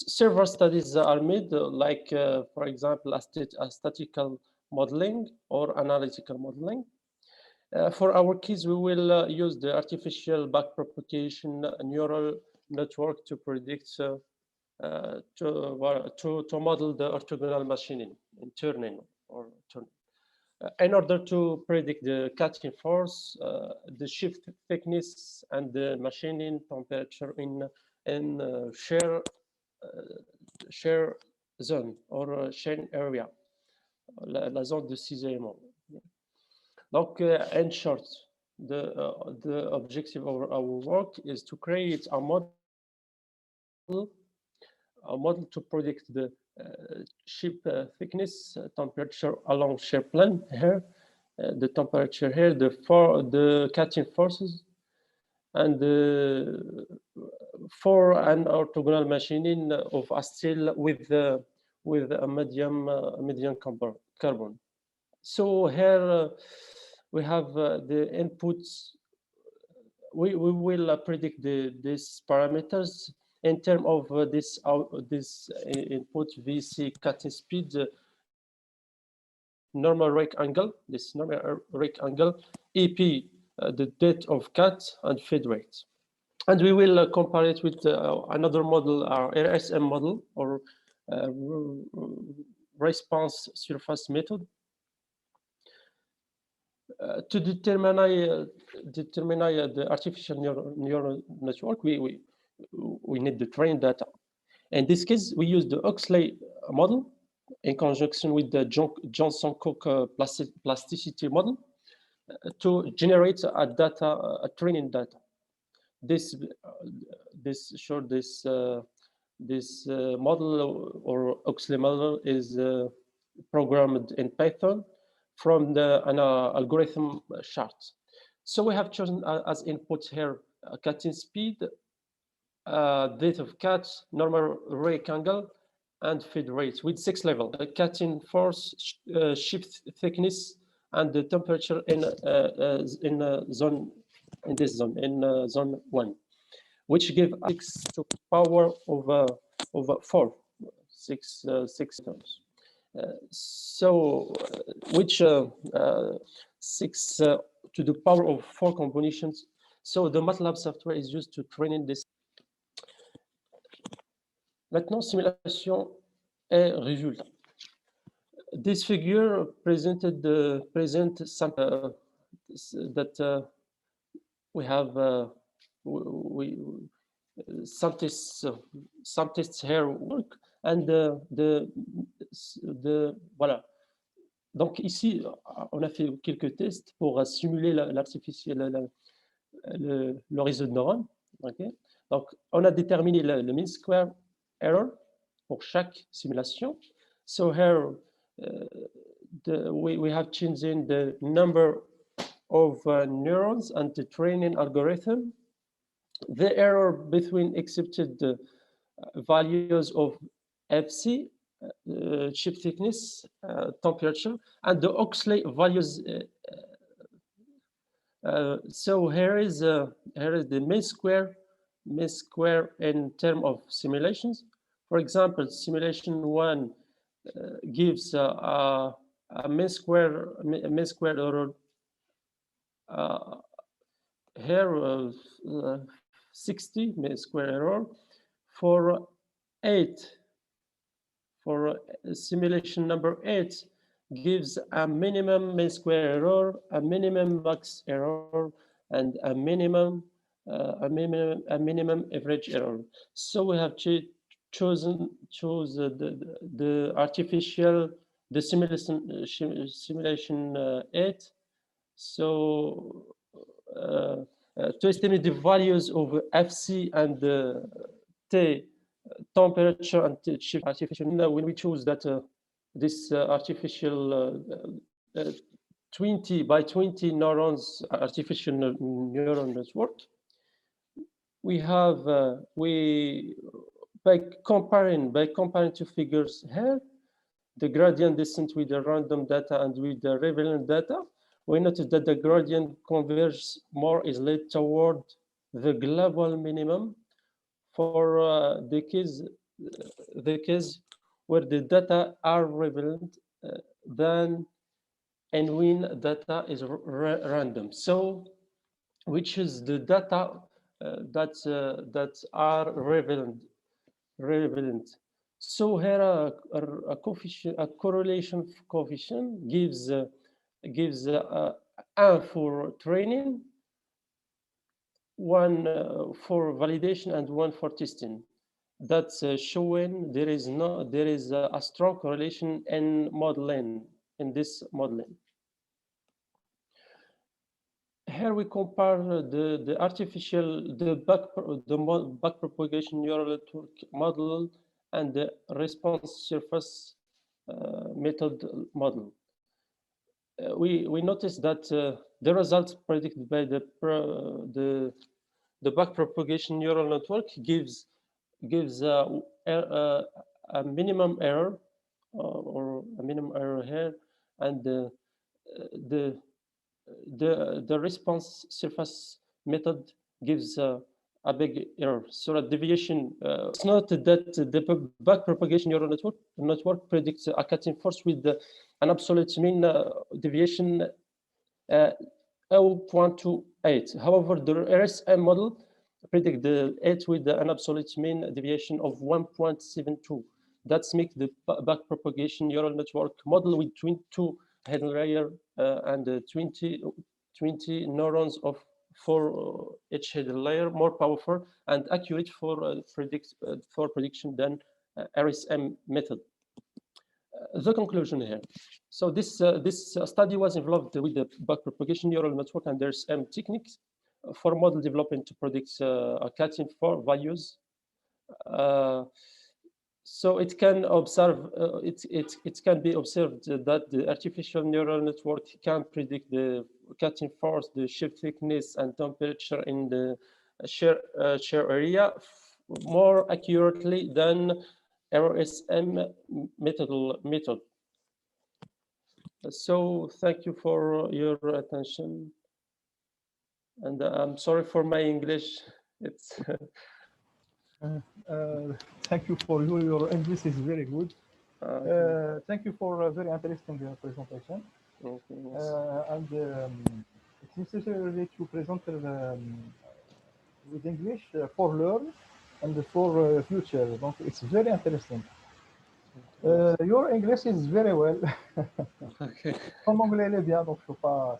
several studies are made, like, for example, a statistical modeling or analytical modeling. For our case, we will use the artificial backpropagation neural network to predict to model the orthogonal machining in turning or turning. In order to predict the cutting force, the shift thickness, and the machining temperature in shear zone or chain area, la zone de cisaillement. Donc, in short, the objective of our work is to create a model to predict the chip thickness, temperature along shear plane here, the temperature here, the cutting forces, and for an orthogonal machining of a steel with a medium carbon. So here we have the inputs. We will predict these parameters in terms of this input VC cutting speed, normal rake angle, this normal rake angle, EP, the depth of cut, and feed rate. And we will compare it with another model, our RSM model, or response surface method. To determine the artificial neural network, we need the trained data. In this case, we use the Oxley model in conjunction with the Johnson-Cook plasticity model to generate a training data. This model or Oxley model is programmed in Python from an algorithm chart. So we have chosen as input here cutting speed, depth of cut, normal rake angle, and feed rate with 6 levels: cutting force, shift thickness, and the temperature in zone 1, which give 6 to power over 4, 6 terms. Which 6 to the power of 4 combinations. So the MATLAB software is used to train this. Maintenant, simulation et résultat. This figure present some that we have some tests here work, and voilà. Donc ici, on a fait quelques tests pour simuler le réseau de neurones. Okay. Donc, on a déterminé le mean square error pour chaque simulation. So here, we have changed in the number of neurons and the training algorithm. The error between accepted values of FC, chip thickness, temperature, and the Oxley values. So here is the mean square in terms of simulations. For example, simulation 1 gives a mean square error here 60 mean square error. For 8, for simulation number 8 gives a minimum mean square error, a minimum max error, and a minimum average error. So we have choose the artificial, the simulation 8. So to estimate the values of FC and T, temperature and shift artificial. When we choose that this artificial 20 by 20 neurons artificial neural network, we have by comparing two figures here, the gradient descent with the random data and with the relevant data, we notice that the gradient converges more easily toward the global minimum for the case where the data are relevant than and when data is random. So which is the data that are relevant. So here a correlation coefficient gives N for training, 1 for validation, and 1 for testing. That's showing there is a strong correlation in modeling, in this modeling. Here we compare the back propagation neural network model and the response surface method model. We noticed that the results predicted by the back propagation neural network gives a minimum error or a minimum error here, and the response surface method gives a big error. So a deviation. It's not that the back propagation neural network predicts a cutting force with an absolute mean deviation 0.28. However, the RSM model predict the 8 with an absolute mean deviation of 1.72. That's make the back propagation neural network model with 22 hidden layer and 20 neurons for each hidden layer more powerful and accurate for prediction than RSM method. The conclusion here. So this study was involved with the backpropagation neural network and RSM techniques for model development to predict cutting for values. So it can observe it can be observed that the artificial neural network can predict the cutting force, the shear thickness, and temperature in the shear area more accurately than RSM method. So thank you for your attention, and I'm sorry for my English. It's thank you for your English is very good. Thank you for a very interesting presentation. okay, yes. And it's necessary to present with English for learn and for future. Donc, it's very interesting. Your English is very well. Okay. Ton anglais il est bien, donc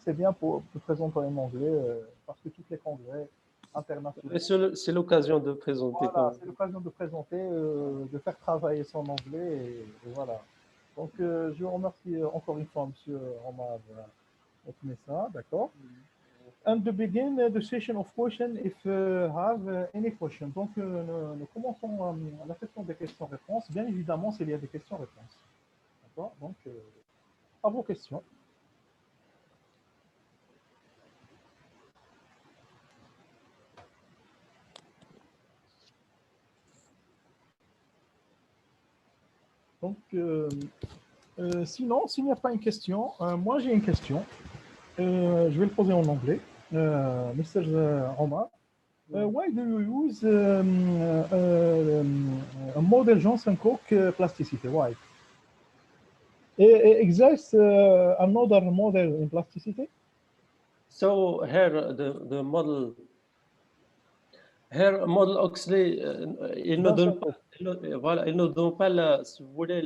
c'est bien pour présenter en anglais parce que tous les congrès internationaux. C'est l'occasion de présenter. Voilà, c'est l'occasion de présenter, de faire travailler son anglais et voilà. Donc je vous remercie encore une fois, Monsieur Omar Messa, d'accord. And to begin the session of question, if you have any question. Donc nous commençons la session des questions-réponses. Bien évidemment, s'il y a des questions-réponses. D'accord. Donc à vos questions. Donc, sinon, s'il n'y a pas une question, moi j'ai une question. Je vais le poser en anglais. Mr. Omar, why do you use a model Johnson-Cook plasticity? Why? Exists another model in plasticity? So here the model Oxley, il ne donne pas, voilà, il ne donne pas si vous voulez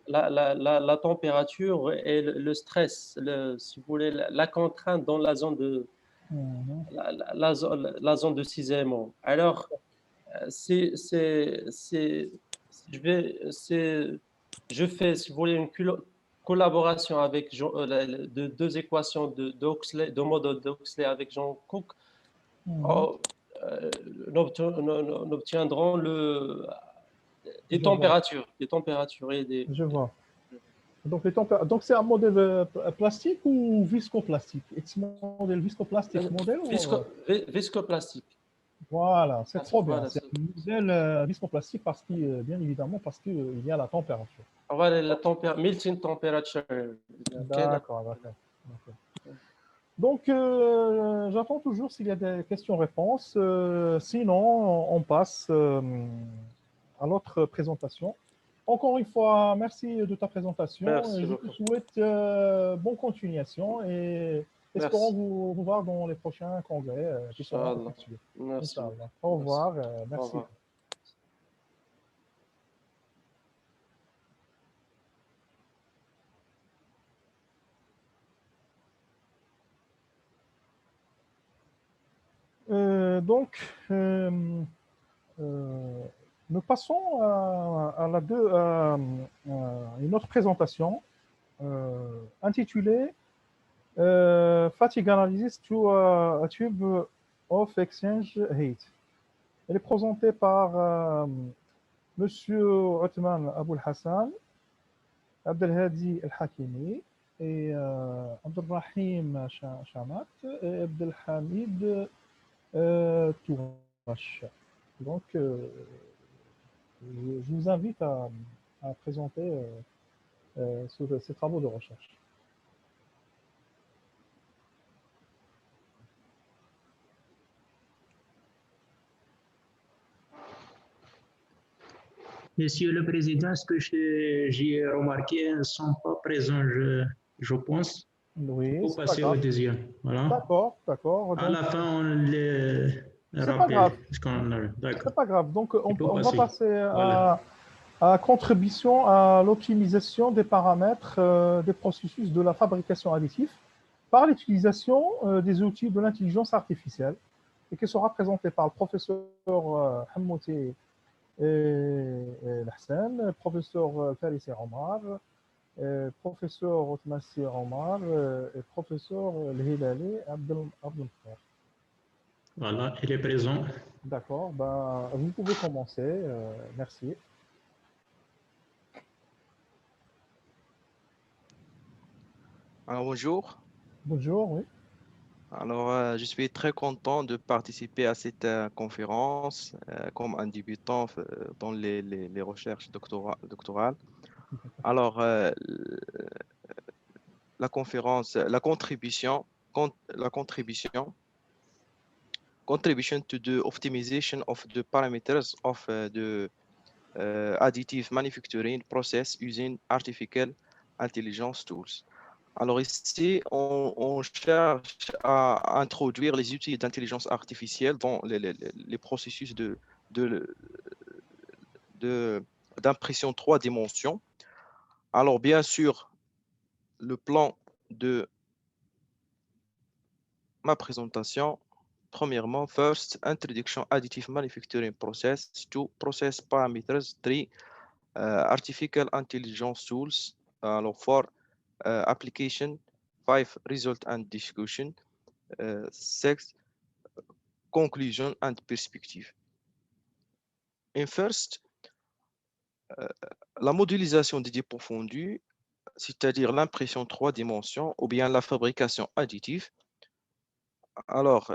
la température et le stress, si vous voulez la contrainte dans la zone de la zone de cisaillement. Alors je fais, si vous voulez, une collaboration avec de deux équations de modèle d'Oxley avec John Cook. Nous obtiendrons des températures et des. Je vois. Donc, donc c'est un modèle plastique ou viscoplastique? C'est un modèle viscoplastique modèle Viscoplastique. Voilà, c'est trop bien. Voilà, c'est un modèle viscoplastique parce que, bien évidemment, parce qu'il y a la température. Voilà, la melting temperature. D'accord. Donc, j'attends toujours s'il y a des questions-réponses. Sinon, on passe à l'autre présentation. Encore une fois, merci de ta présentation. Merci Je te souhaite bonne continuation et espérons vous voir dans les prochains congrès qui seront effectués. Merci. Au revoir. Merci. Au revoir. Donc, nous passons à une autre présentation intitulée Fatigue Analysis to a Tube of Exchange Heat. Elle est présentée par Monsieur Othman Aboul Hassan, Abdelhadi El-Hakimi et Abdelrahim Chamat et Abdelhamid Tourache. Donc, je vous invite à présenter ces travaux de recherche. Monsieur le Président, ce que j'ai remarqué, ils ne sont pas présents, je pense. Oui, il faut passer au deuxième. Voilà. D'accord. À la fin, on les rappelle. Pas grave. C'est pas grave. Donc, on va passer à contribution à l'optimisation des paramètres des processus de la fabrication additive par l'utilisation des outils de l'intelligence artificielle et qui sera présenté par le professeur Hammouti Hassan, professeur Faris Omar, professeur Otmassi Omar et professeur El-Hilali Abdelkhair. Voilà, il est présent. D'accord, vous pouvez commencer. Merci. Alors, bonjour. Bonjour, oui. Alors, je suis très content de participer à cette conférence comme un débutant dans les recherches doctorales. Alors, la contribution to the optimization of the parameters of the additive manufacturing process using artificial intelligence tools. Alors ici, on cherche à introduire les outils d'intelligence artificielle dans les processus d'impression 3 dimensions. Alors bien sûr, le plan de ma présentation, premièrement, first, introduction additive manufacturing process, 2, process parameters, 3, artificial intelligence tools, alors 4, application, 5, result and discussion, 6, conclusion and perspective. And first, la modélisation des dépôts fondus, c'est-à-dire l'impression 3 dimensions ou bien la fabrication additive. Alors,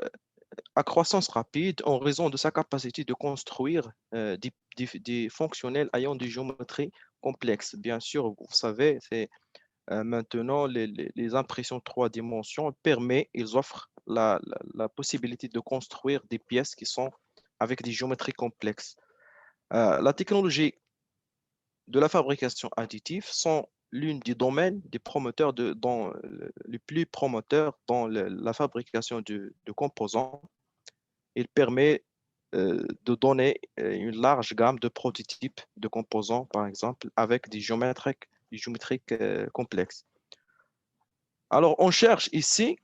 à croissance rapide en raison de sa capacité de construire des fonctionnels ayant des géométries complexes. Bien sûr, vous savez, c'est maintenant les impressions 3 dimensions ils offrent la possibilité de construire des pièces qui sont avec des géométries complexes. La technologie de la fabrication additive sont l'une des domaines des promoteurs les plus promoteurs dans la fabrication de composants. Il permet de donner une large gamme de prototypes de composants, par exemple, avec des géométriques complexes. Alors, on cherche ici,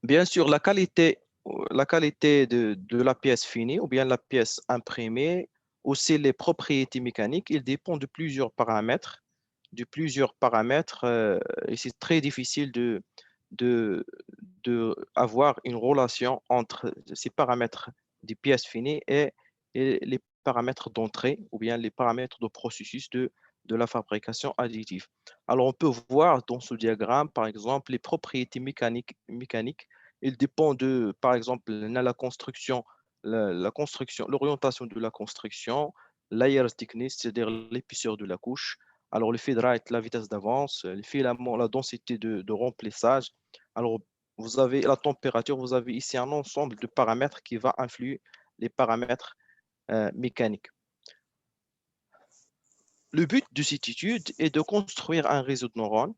bien sûr, la qualité de la pièce finie ou bien la pièce imprimée, aussi les propriétés mécaniques. Il dépend de plusieurs paramètres, et c'est très difficile de, de avoir une relation entre ces paramètres des pièces finies et les paramètres d'entrée ou bien les paramètres de processus de la fabrication additive. Alors, on peut voir dans ce diagramme, par exemple, les propriétés mécaniques. Il dépend de, par exemple, la construction, l'orientation de la construction, layer thickness, c'est-à-dire l'épaisseur de la couche. Alors, le feed rate, la vitesse d'avance, les filaments, la densité de remplissage. Alors, vous avez la température, vous avez ici un ensemble de paramètres qui va influer les paramètres mécaniques. Le but de cette étude est de construire un réseau de neurones,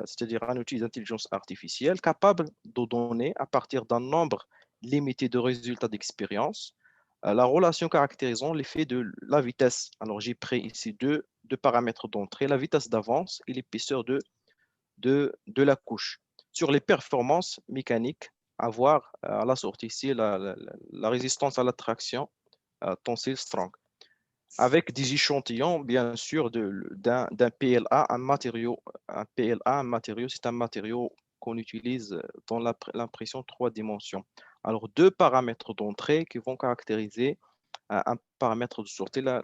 c'est-à-dire un outil d'intelligence artificielle capable de donner à partir d'un nombre limité de résultats d'expérience la relation caractérisant l'effet de la vitesse. Alors, j'ai pris ici deux paramètres d'entrée, la vitesse d'avance et l'épaisseur de la couche. Sur les performances mécaniques, à voir à la sortie ici, la résistance à l'attraction tensile strong. Avec des échantillons, bien sûr, d'un PLA, un matériau, c'est un matériau qu'on utilise dans l'impression 3 dimensions. Alors, deux paramètres d'entrée qui vont caractériser un paramètre de sortie, la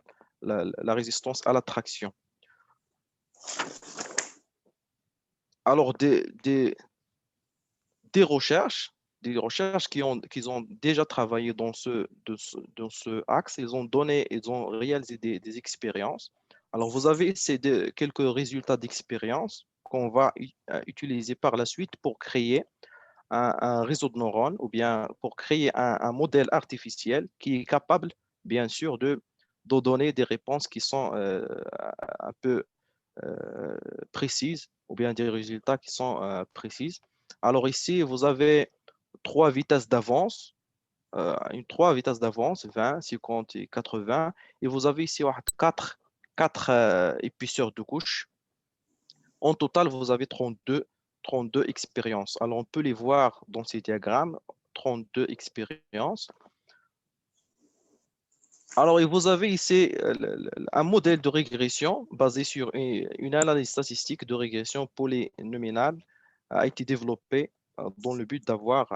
résistance à l'attraction. Alors, des recherches qui ont déjà travaillé dans ce axe, ils ont réalisé des expériences. Alors, vous avez quelques résultats d'expérience qu'on va utiliser par la suite pour créer un réseau de neurones ou bien pour créer un modèle artificiel qui est capable, bien sûr, de donner des réponses qui sont un peu précises ou bien des résultats qui sont précises. Alors ici, vous avez 3 vitesses d'avance, 3 vitesses d'avance, 20, 50 et 80. Et vous avez ici 4 épaisseurs de couche. En total, vous avez 32 expériences. Alors, on peut les voir dans ces diagrammes, 32 expériences. Alors, et vous avez ici un modèle de régression basé sur une analyse statistique de régression polynomiale a été développé dans le but d'avoir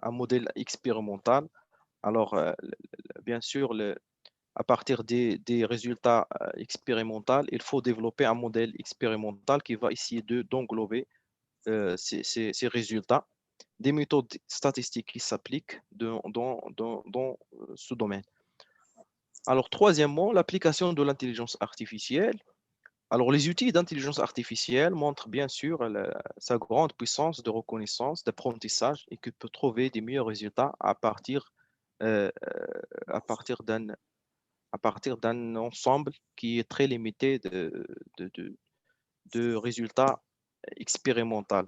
un modèle expérimental. Alors, bien sûr, à partir des résultats expérimentaux, il faut développer un modèle expérimental qui va essayer d'englober ces résultats, des méthodes statistiques qui s'appliquent dans ce domaine. Alors, troisièmement, l'application de l'intelligence artificielle. Alors, les outils d'intelligence artificielle montrent bien sûr sa grande puissance de reconnaissance, d'apprentissage et que peut trouver des meilleurs résultats à partir d'un ensemble qui est très limité de résultats expérimentaux,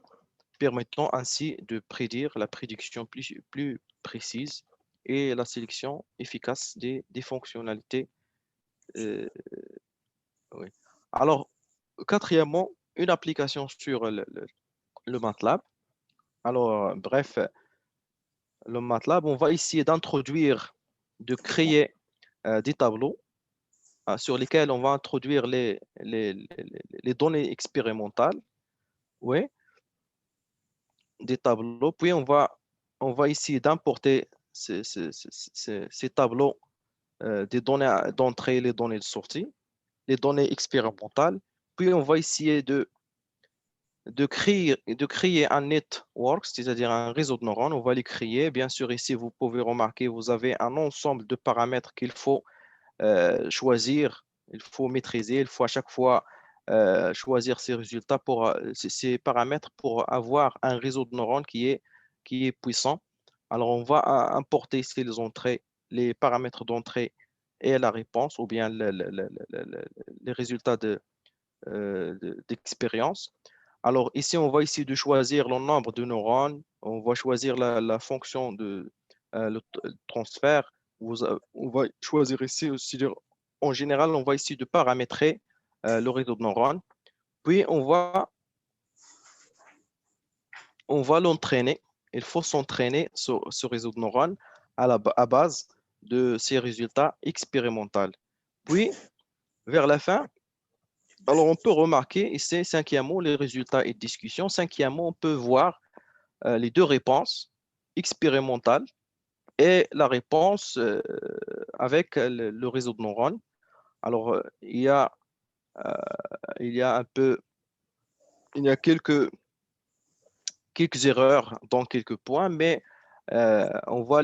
permettant ainsi de prédire la prédiction plus précise et la sélection efficace des fonctionnalités. Oui. Alors, quatrièmement, une application sur le MATLAB. Alors, bref, le MATLAB, on va essayer de créer des tableaux sur lesquels on va introduire les données expérimentales. Oui, des tableaux. Puis, on va essayer d'importer ces tableaux des données d'entrée et les données de sortie, les données expérimentales. Puis, on va essayer de créer un network, c'est-à-dire un réseau de neurones. On va les créer. Bien sûr, ici, vous pouvez remarquer, vous avez un ensemble de paramètres qu'il faut choisir, il faut maîtriser, il faut à chaque fois choisir ces résultats pour ces paramètres pour avoir un réseau de neurones qui est puissant. Alors, on va importer ici les paramètres d'entrée et la réponse, ou bien les résultats d'expérience. Alors, ici, on va ici de choisir le nombre de neurones, on va choisir la fonction de le transfert. On va choisir ici aussi, en général, on va ici de paramétrer le réseau de neurones. Puis, on va l'entraîner. Il faut s'entraîner sur ce réseau de neurones à base de ces résultats expérimentaux. Puis, vers la fin, alors on peut remarquer ici, cinquièmement, les résultats et discussions. Cinquièmement, on peut voir les deux réponses expérimentales et la réponse avec le réseau de neurones. Alors, il y a quelques erreurs dans quelques points, mais on va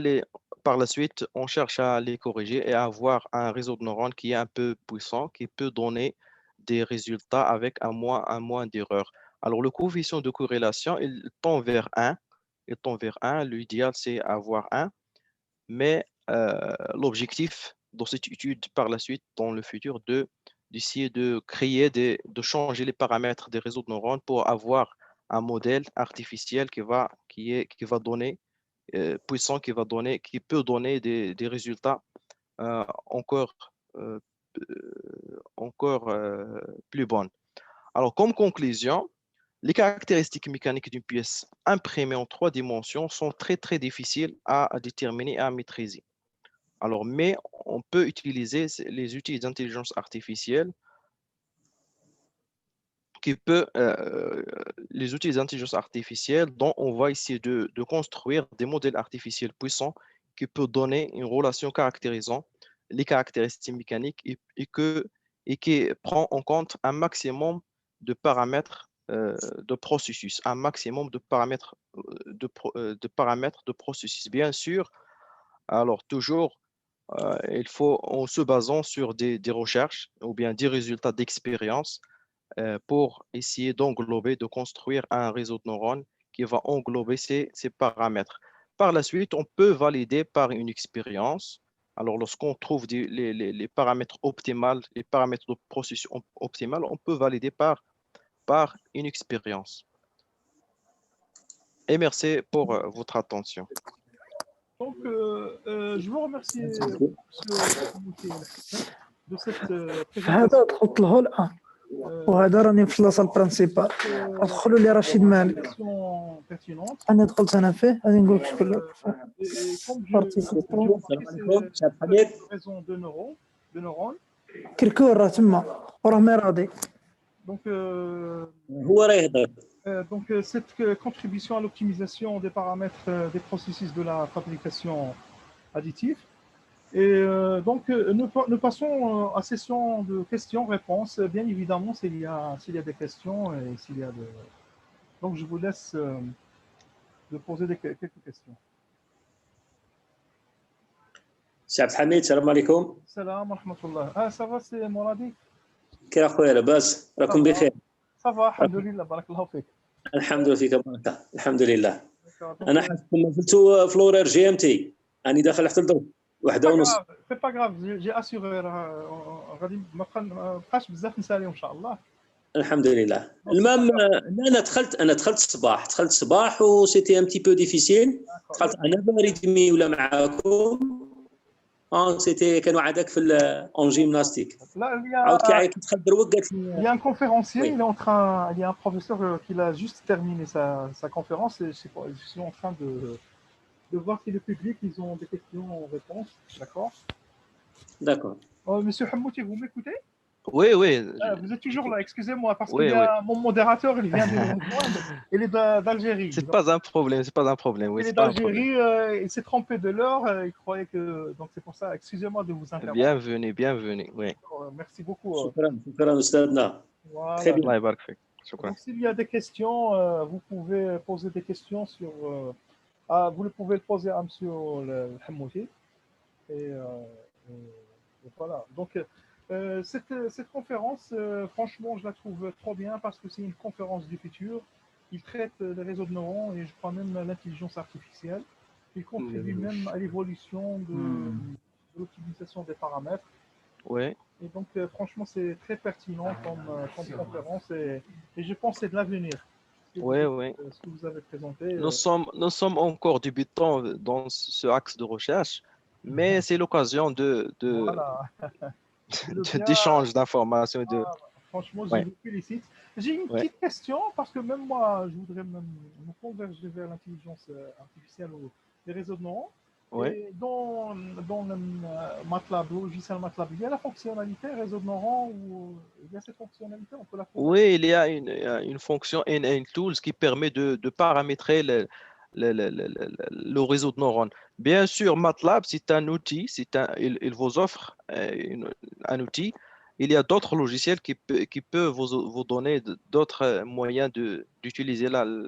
par la suite, on cherche à les corriger et à avoir un réseau de neurones qui est un peu puissant, qui peut donner des résultats avec un moins d'erreurs. Alors, le coefficient de corrélation, il tend vers 1. L'idéal, c'est avoir 1. Mais l'objectif dans cette étude par la suite, dans le futur, d'essayer de créer, de changer les paramètres des réseaux de neurones pour avoir un modèle artificiel qui va donner puissant, qui peut donner des résultats encore plus bons. Alors, comme conclusion, les caractéristiques mécaniques d'une pièce imprimée en 3 dimensions sont très, très difficiles à déterminer et à maîtriser. Alors, mais on peut utiliser les outils d'intelligence artificielle les outils d'intelligence artificielle dont on va essayer de construire des modèles artificiels puissants qui peuvent donner une relation caractérisant les caractéristiques mécaniques et qui prend en compte un maximum de paramètres de processus, un maximum de paramètres de processus. Bien sûr, alors toujours, il faut, en se basant sur des recherches ou bien des résultats d'expérience, pour essayer d'englober, de construire un réseau de neurones qui va englober ces paramètres. Par la suite, on peut valider par une expérience. Alors, lorsqu'on trouve les paramètres optimaux, les paramètres de processus optimal, on peut valider par une expérience. Et merci pour votre attention. Donc, je vous remercie de cette هذا تحط له الآن وهذا راني في لاصال برانسيبال ادخلوا لي رشيد مالك pertinente. انا دخلت انا فيه غادي نقول لك شكون Raison de neurones. كركور راه تما وراه ما راضي Donc, هو راه يهضر. Donc, cette contribution à l'optimisation des paramètres des processus de la fabrication additive. Et donc, nous passons à session de questions-réponses. Bien évidemment, s'il y a des questions et s'il y a de... Donc, je vous laisse de poser quelques questions. سي حميد السلام عليكم. السلام ورحمة الله. Ça va, c'est Moradi? كي اخويا لاباس؟ راكم بخير؟ Ça va, الحمد لله, بارك الله فيك. الحمد لله فيك بركة، الحمد لله. انا حسيت زلتو فلورير جي ام تي، راني داخل حتى لدرك 1:30. C'est pas grave, j'ai assuré. غادي ما بقاش بزاف نساليو ان شاء الله. الحمد لله. المهم انا دخلت الصباح وسيتي ان بتي بو ديفيسيل. دخلت انا بريدمي ولا معاكم. سيتي كانوا عادك في اون جيمناستيك. لا عاود كي دخل دروك قالت لي il y a un conférencier, il y a un professeur qui a juste terminé sa conférence et je suis en train de voir si le public ils ont des questions en réponse, d'accord? D'accord. Monsieur Hamouti, vous m'écoutez? Oui. Vous êtes toujours là, excusez-moi, parce Oui, que mon modérateur, il vient de me rejoindre, il est d'Algérie. C'est pas un problème. Oui, il est d'Algérie, il s'est trompé de l'heure, il croyait que... Donc c'est pour ça, excusez-moi de vous interrompre. Bienvenue, oui. Merci beaucoup. شكرا استاذنا. Voilà. Très bien. الله يبارك فيك. شكرا. Donc, s'il y a des questions, vous pouvez poser des questions sur. Vous pouvez le poser à Monsieur le Hammouti. Et voilà. Donc, cette conférence, franchement, je la trouve trop bien parce que c'est une conférence du futur. Il traite les réseaux de neurones et je crois même l'intelligence artificielle. Il contribue même à l'évolution de l'optimisation des paramètres. Oui. Et donc, franchement, c'est très pertinent comme conférence et je pense que c'est de l'avenir. Oui, oui. Ce que vous avez présenté. Nous sommes encore débutants dans ce axe de recherche, mais c'est l'occasion Voilà. d'échange d'informations. Franchement, Ouais. je vous félicite. J'ai une Ouais. petite question parce que même moi, je voudrais me converger vers l'intelligence artificielle ou les réseaux de neurones. Ouais. Et dans le MATLAB, le logiciel MATLAB, il y a la fonctionnalité réseau de neurones ou il y a cette fonctionnalité, on peut la trouver. Oui, il y a une fonction NN Tools qui permet de paramétrer le réseau de neurones. Bien sûr, MATLAB, c'est un outil, il vous offre un outil. Il y a d'autres logiciels qui peuvent vous donner d'autres moyens d'utiliser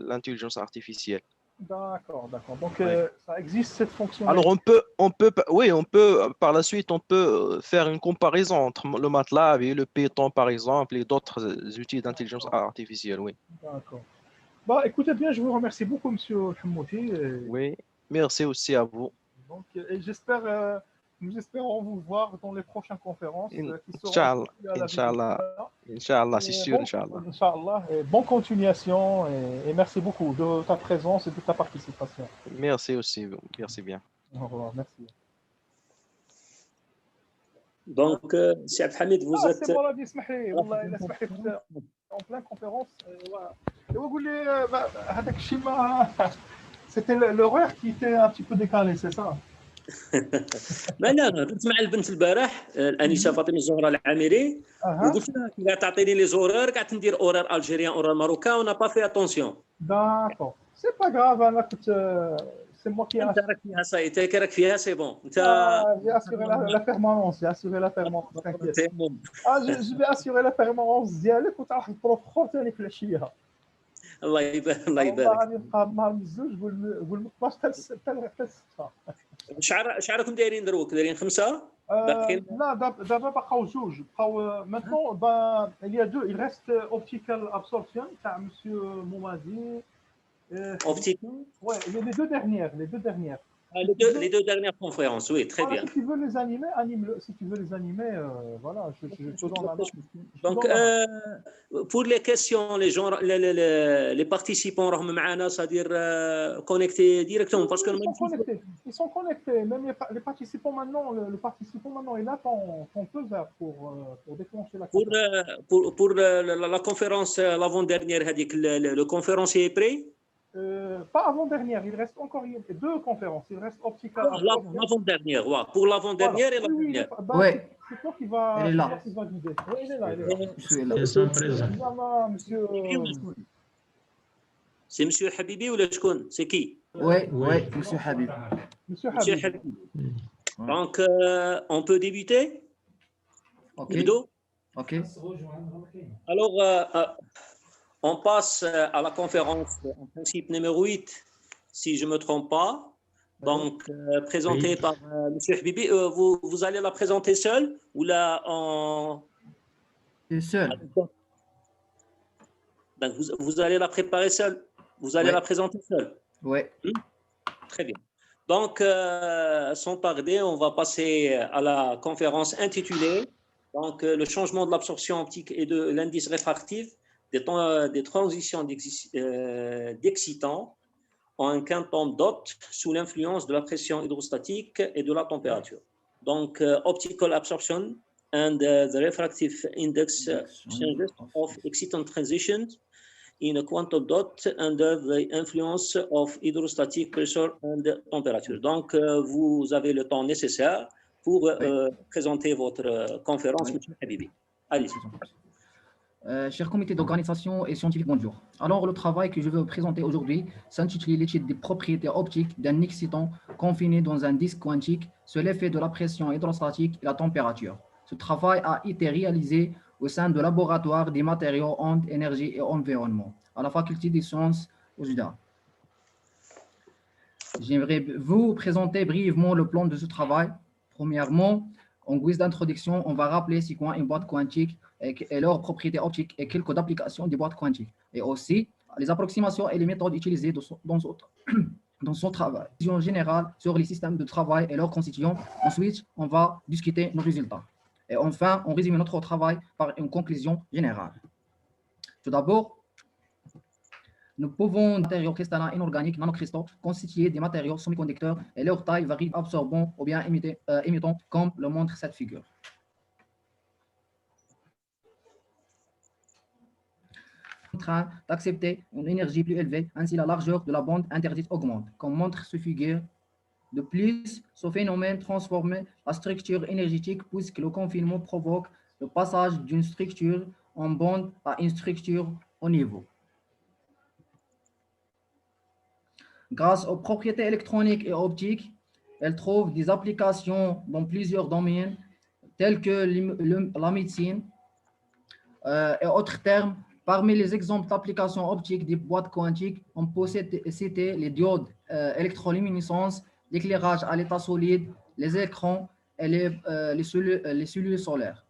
l'intelligence artificielle. D'accord. Donc, Ouais. ça existe cette fonctionnalité. Alors, on peut, par la suite, on peut faire une comparaison entre le MATLAB et le Python, par exemple, et d'autres outils d'intelligence artificielle, oui. D'accord. Bah, écoutez bien, je vous remercie beaucoup, Monsieur Hammouti. Oui, merci aussi à vous. Donc, et j'espère, nous espérons vous voir dans les prochaines conférences qui seront Inch'Allah, à la Inch'Allah, vidéo. Inch'Allah, c'est sûr, Bon, Inch'Allah. Inch'Allah, et bonne continuation et merci beaucoup de ta présence et de ta participation. Merci aussi, merci bien. Au revoir, merci. Donc, Cheikh Abdelhamid, vous êtes. C'est bon, là, اسمح لي والله الا سمح لي en plein conférence. وقول لي هذاك الشيء ما c'était l'horaire qui était un petit peu décalé, c'est ça? ما لا كنت مع البنت البارح الانسه فاطمه الزهراء العامري وقلت لها كي تعطيني لي زورير قعدت ندير اورير الجيريان اورير ماروكان ونا با في اتونسيون. D'accord. C'est pas grave, انا كنت c'est moi qui انت راك فيها صايتك راك فيها سي بون انت. j'ai assuré la permanence, t'inquiète. Je vais assurer la permanence ديالك وتروح البروف اخر ثاني في العشيه. الله يبارك الله يبارك. غادي نبقى نهار من الزوج قول من 12 حتى 6. شعركم دايرين دروك دايرين 5 باقيين؟ لا دابا بقاو جوج بقاو maintenant il y a deux, il reste optical absorption تاع monsieur Moumadi. Optical? Ouais, il y a les deux dernières. Les deux dernières conférences, oui, très bien. Si tu veux les animer, anime-le. Si tu veux les animer, voilà, je te donne la main. Donc, pour les questions, les gens, les participants, c'est-à-dire connectés directement, parce que ils sont connectés. Même les participants maintenant, le participant maintenant est là ton feu vert pour déclencher la conférence. Pour la conférence l'avant-dernière, le conférencier est prêt? Pas avant-dernière, il reste encore deux conférences. Il reste optical. L'avant-dernière, ouais. Pour l'avant-dernière et la dernière. Oui. C'est toi qui va guider. Oui, il est là. Monsieur. C'est monsieur Habibi ou le Shkoun? C'est qui? Oui, monsieur Habib. Monsieur Habib. Donc, on peut débuter? Ok. Ok. Alors, on passe à la conférence en principe numéro 8, si je ne me trompe pas. Donc, présentée par M. Habibi. Vous allez la présenter seule ou là en... Seule. Donc, vous allez la préparer seule. Vous allez la présenter seule. Oui. Très bien. Donc, sans tarder, on va passer à la conférence intitulée donc, le changement de l'absorption optique et de l'indice réfractif des transitions d'excitants en un quantum dot sous l'influence de la pression hydrostatique et de la température. Donc, optical absorption and the refractive index changes of excitant transitions in a quantum dot under the influence of hydrostatic pressure and temperature. Donc, vous avez le temps nécessaire pour présenter votre conférence, M. Habibi. Allez-y. Cher comité d'organisation et scientifique, bonjour. Alors, le travail que je veux présenter aujourd'hui s'intitule l'étude des propriétés optiques d'un excitant confiné dans un disque quantique sur l'effet de la pression hydrostatique et la température. Ce travail a été réalisé au sein de laboratoire des matériaux, ondes, énergie et environnement à la faculté des sciences Oujda. J'aimerais vous présenter brièvement le plan de ce travail. Premièrement, en guise d'introduction, on va rappeler c'est quoi une boîte quantique et leurs propriétés optiques et quelques applications des boîtes quantiques. Et aussi, les approximations et les méthodes utilisées dans son travail. En général, sur les systèmes de travail et leurs constituants. Ensuite, on va discuter nos résultats. Et enfin, on résume notre travail par une conclusion générale. Tout d'abord, nous pouvons matériaux cristallins inorganiques nanocristaux constitués des matériaux semi-conducteurs et leur taille varie absorbant ou bien émettant, comme le montre cette figure. En train d'accepter une énergie plus élevée, ainsi la largeur de la bande interdite augmente, comme montre cette figure. De plus, ce phénomène transforme la structure énergétique puisque le confinement provoque le passage d'une structure en bande à une structure au niveau. Grâce aux propriétés électroniques et optiques, elle trouve des applications dans plusieurs domaines tels que la médecine et autres termes. Parmi les exemples d'applications optiques des boîtes quantiques, on peut citer les diodes électroluminescence, l'éclairage à l'état solide, les écrans et les cellules solaires.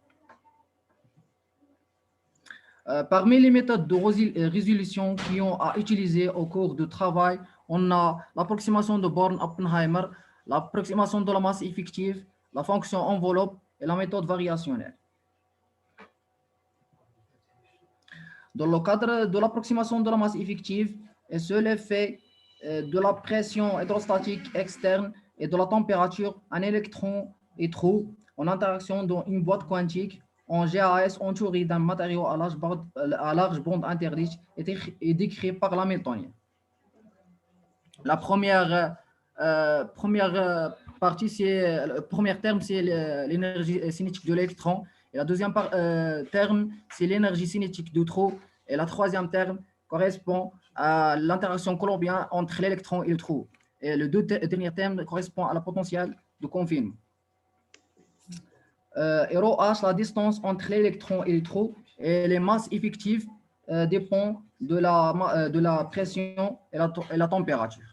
Parmi les méthodes de résolution qui ont à utiliser au cours du travail, on a l'approximation de Born-Oppenheimer, l'approximation de la masse effective, la fonction enveloppe et la méthode variationnelle. Dans le cadre de l'approximation de la masse effective, et sur l'effet de la pression hydrostatique externe et de la température, un électron est trou en interaction dans une boîte quantique en GAS entouré d'un matériau à large bande interdite est décrit par l'Hamiltonien. La première partie, le premier terme, c'est l'énergie cinétique de l'électron. Et la deuxième terme, c'est l'énergie cinétique du trou. Et la troisième terme correspond à l'interaction colombienne entre l'électron et le trou. Et le dernier terme correspond à la potentielle de confinement. Et ρh, la distance entre l'électron et le trou, et les masses effectives dépendent de la pression et la température.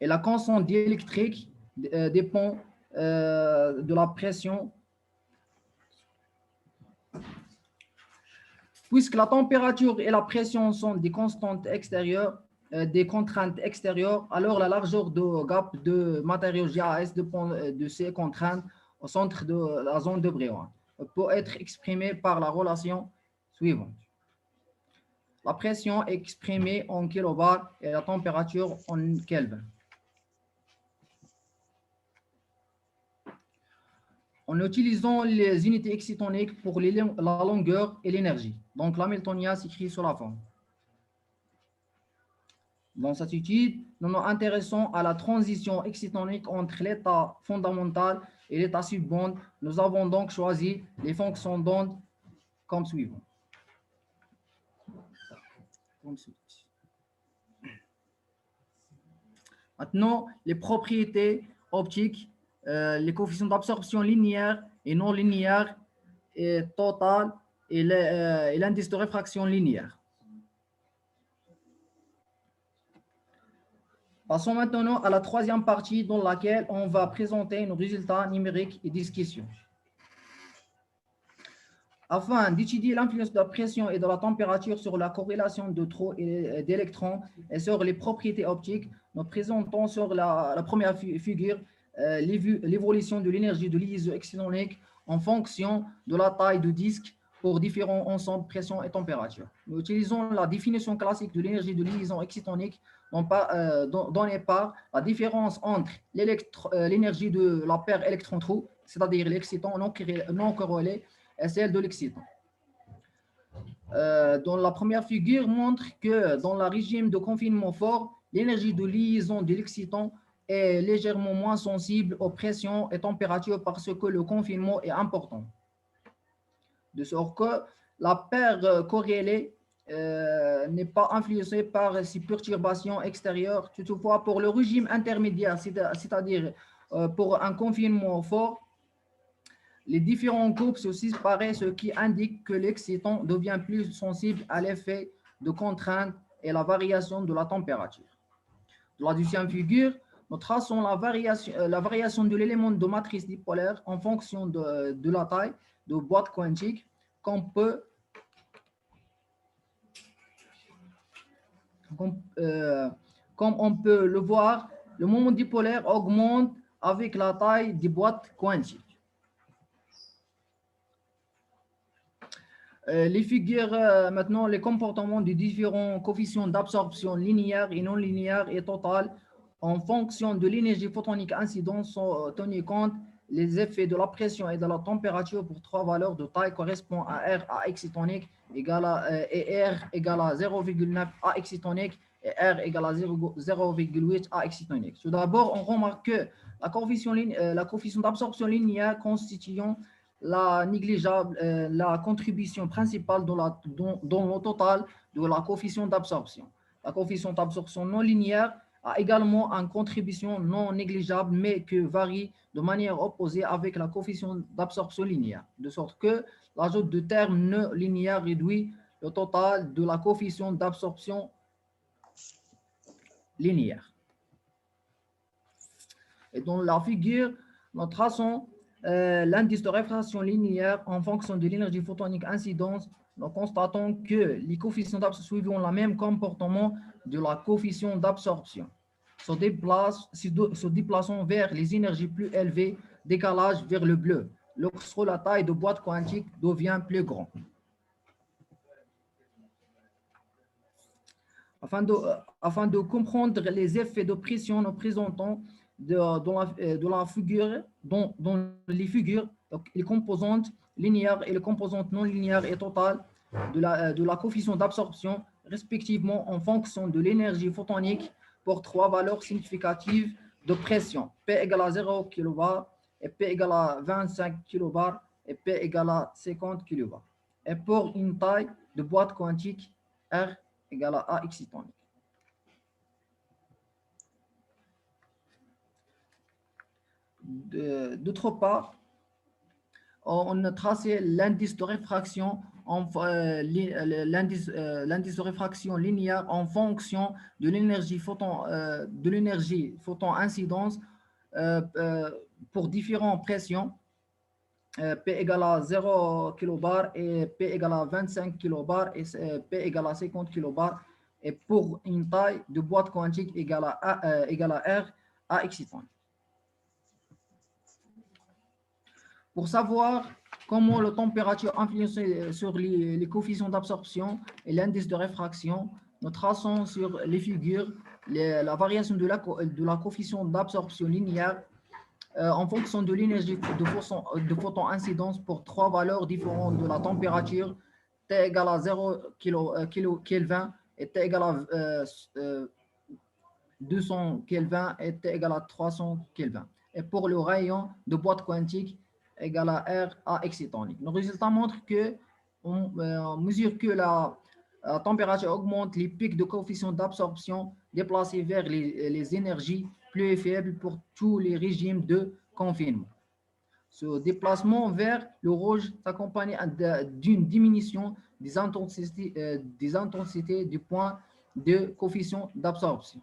Et la constante diélectrique dépend de la pression. Puisque la température et la pression sont des constantes extérieures, des contraintes extérieures, alors la largeur de gap de matériaux GAS dépend de ces contraintes au centre de la zone de Brillouin. Peut être exprimée par la relation suivante. La pression est exprimée en kilobars et la température en Kelvin. En utilisant les unités excitoniques pour la longueur et l'énergie. Donc, l'Hamiltonien s'écrit sur la forme. Dans cette étude, nous nous intéressons à la transition excitonique entre l'état fondamental et l'état subbande. Nous avons donc choisi les fonctions d'onde comme suivant. Maintenant, les propriétés optiques, les coefficients d'absorption linéaire et non linéaire et total et l'indice de réfraction linéaire. Passons maintenant à la troisième partie dans laquelle on va présenter nos résultats numériques et discussions. Afin d'étudier l'influence de la pression et de la température sur la corrélation de trous et d'électrons et sur les propriétés optiques, nous présentons sur la première figure l'évolution de l'énergie de liaison excitonique en fonction de la taille du disque pour différents ensembles pression et température. Nous utilisons la définition classique de l'énergie de liaison excitonique donnée par la différence entre l'énergie de la paire électron-trou, c'est-à-dire l'excitant non corrélé, et celle de l'excitant. Dans la première figure montre que dans le régime de confinement fort, l'énergie de liaison de l'excitant est légèrement moins sensible aux pressions et températures parce que le confinement est important. De sorte que la paire corrélée n'est pas influencée par ces perturbations extérieures. Toutefois, pour le régime intermédiaire, c'est-à-dire pour un confinement fort, Les différents groupes se séparent, ce qui indique que l'excitant devient plus sensible à l'effet de contrainte et la variation de la température. Dans la deuxième figure, nous traçons la variation de l'élément de matrice dipolaire en fonction de la taille de boîte quantique comme on peut le voir, le moment dipolaire augmente avec la taille des boîtes quantiques. Les figures, maintenant, les comportements des différents coefficients d'absorption linéaire et non linéaire et totale en fonction de l'énergie photonique incidente sont tenus compte. Les effets de la pression et de la température pour trois valeurs de taille correspondent à R à excitonique et R égale à 0,9 à excitonique et R égale à 0,8 à excitonique. Tout d'abord, on remarque que la coefficient d'absorption linéaire constituant la contribution principale dans le total de la coefficient d'absorption. La coefficient d'absorption non linéaire a également une contribution non négligeable, mais que varie de manière opposée avec la coefficient d'absorption linéaire, de sorte que l'ajout de termes non linéaires réduit le total de la coefficient d'absorption linéaire. Et dans la figure, nous traçons l'indice de réfraction linéaire en fonction de l'énergie photonique incidence. Nous constatons que les coefficients d'absorption suivant le même comportement de la coefficient d'absorption se déplaçant vers les énergies plus élevées, décalage vers le bleu, lorsque la taille de boîte quantique devient plus grande. Afin de comprendre les effets de pression, nous présentons dans les figures les composantes linéaires et les composantes non linéaires et totales de la coefficient d'absorption, respectivement en fonction de l'énergie photonique pour trois valeurs significatives de pression, P égale à 0 kV et P égale à 25 kV et P égale à 50 kV. Et pour une taille de boîte quantique, R égale à A excitonique. D'autre part, on a tracé l'indice de réfraction l'indice de réfraction linéaire en fonction de l'énergie photon incidence pour différentes pressions, P égale à 0 kbar et P égale à 25 kbar et P égale à 50 kbar, et pour une taille de boîte quantique égale à R à excitonique. Pour savoir comment la température influence sur les coefficients d'absorption et l'indice de réfraction, nous traçons sur les figures la variation de la coefficient d'absorption linéaire en fonction de l'énergie de photon incidence pour trois valeurs différentes de la température, T égale à 0 Kelvin et T égale à 200 Kelvin et T égale à 300 Kelvin. Et pour le rayon de boîte quantique, égale à R à excitonique. Nos résultats montrent que on mesure que la température augmente, les pics de coefficient d'absorption déplacés vers les énergies plus faibles pour tous les régimes de confinement. Ce déplacement vers le rouge s'accompagne d'une diminution des intensités du point de coefficient d'absorption.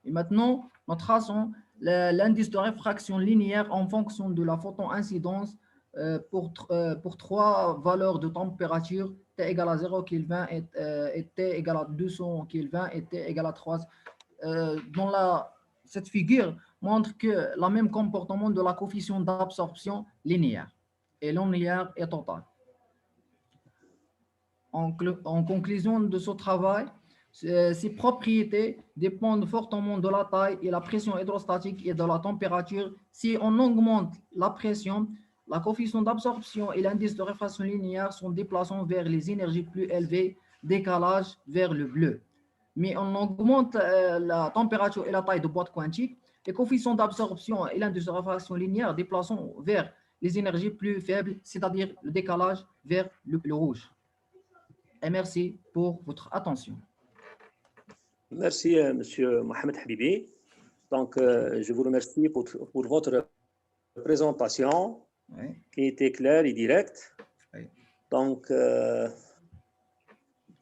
Et maintenant, nous traçons l'indice de réfraction linéaire en fonction de la photon-incidence pour trois valeurs de température, T égale à 0 Kelvin et T égale à 200 Kelvin et T égale à 3. Cette figure montre que le même comportement de la coefficient d'absorption linéaire et non linéaire et totale. En conclusion de ce travail, ces propriétés dépendent fortement de la taille et la pression hydrostatique et de la température. Si on augmente la pression, la coefficient d'absorption et l'indice de réfraction linéaire sont déplaçants vers les énergies plus élevées, décalage vers le bleu. Mais on augmente la température et la taille de boîte quantique, les coefficients d'absorption et l'indice de réfraction linéaire déplaçant vers les énergies plus faibles, c'est-à-dire le décalage vers le rouge. Et merci pour votre attention. Merci, Monsieur Mohamed Habibi. Donc, je vous remercie pour votre présentation Oui. qui était claire et directe. Oui. Donc,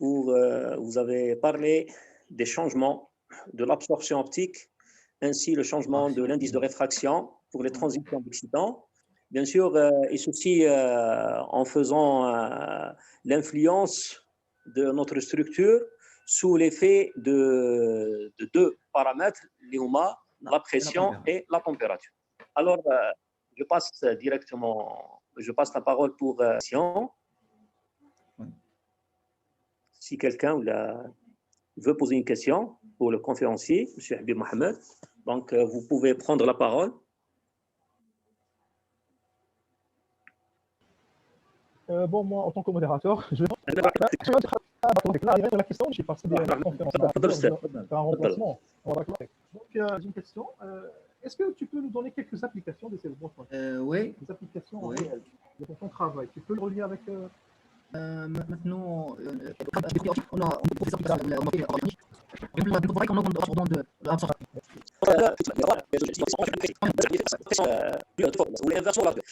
vous avez parlé des changements de l'absorption optique, ainsi le changement de l'indice de réfraction pour les transitions d'excitants. Bien sûr, et ceci en faisant l'influence de notre structure sous l'effet de deux paramètres, la pression et la température. Alors, je passe la parole pour Sion. Si quelqu'un veut poser une question pour le conférencier, M. Habib Mohamed, donc vous pouvez prendre la parole. Bon, moi, en tant que modérateur, je vais la question, je suis parti de la conférence. C'est un remplacement. Donc, j'ai une question. Est-ce que tu peux nous donner quelques applications de ces robots? Oui. Des applications Oui. réelles de ton travail. Tu peux le relier avec... Maintenant, on a des applications.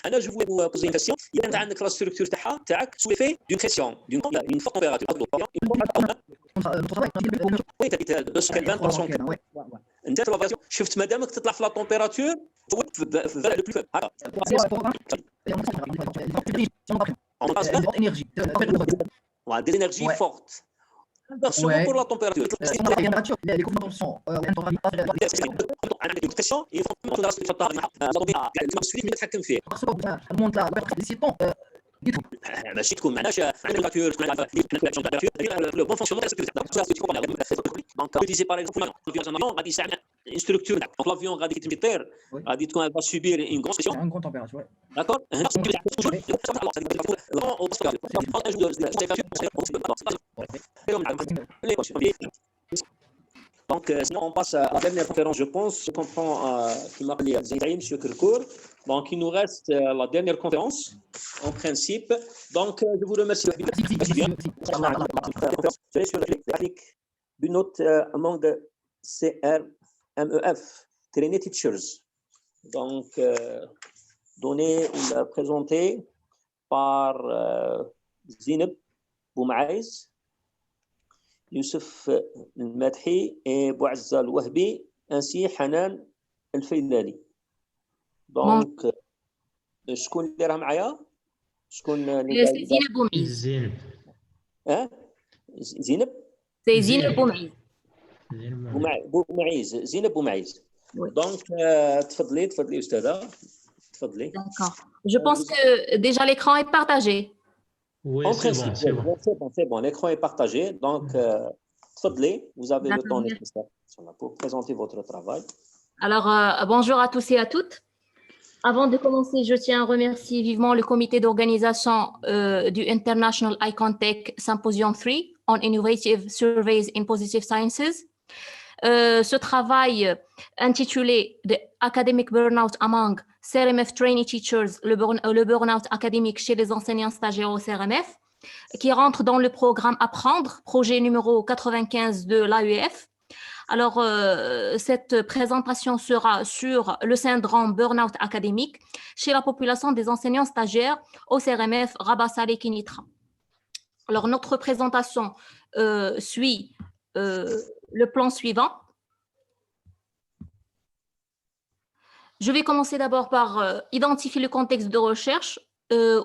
انا جو فولي vous poser une question. Il y a عندك la structure تاعك sous l'effet d'une pression, d'une forte température. وين تبي 200 كلفن 300 كلفن. انت تلفزيون شفت مادامك تطلع في لا تمبيراتور في لو بلو هكا. On a des énergies fortes. Inversement pour la température. Les coefficients sont عندك pression et il faut que la structure نتحكم فيه. ماشي تكون معناش عندك le bon fonctionnement de la structure. Donc utiliser par exemple l'avion غادي يساعدنا une structure. Donc l'avion غادي يطير غادي تكون va subir une grosse pression. Une grande température. D'accord. Donc, sinon, on passe à la dernière conférence, je pense. Je comprends qui m'a appelé Zaïm, M. Kirkour. Donc, il nous reste la dernière conférence, en principe. Donc, je vous remercie. Je vais sur le graphique du note among CRMEF, Trainee Teachers. Donc, donné ou présenté par Zineb Boumaïs, Youssef Madhi et Bouazza Al-Wahbi, ainsi Hanan Al-Faylali. Donc, شكون اللي راه معايا؟ شكون زينب بومعيز. زينب؟ سي زينب بومعيز. بومعيز زينب بومعيز. Donc, تفضلي أستاذة. تفضلي. D'accord. Je pense que déjà l'écran est partagé. Oui, c'est bon. L'écran est partagé. Donc, tfadli, vous avez le temps nécessaire pour présenter votre travail. Alors, bonjour à tous et à toutes. Avant de commencer, je tiens à remercier vivement le comité d'organisation du International Icon Tech Symposium 3 on Innovative Surveys in Positive Sciences. Ce travail intitulé The Academic Burnout Among CRMF Trainee Teachers, le burnout académique chez les enseignants stagiaires au CRMF, qui rentre dans le programme Apprendre, projet numéro 95 de l'AEF. Alors, cette présentation sera sur le syndrome burnout académique chez la population des enseignants stagiaires au CRMF Rabat Salé Kinitra. Alors, notre présentation suit le plan suivant. Je vais commencer d'abord par identifier le contexte de recherche,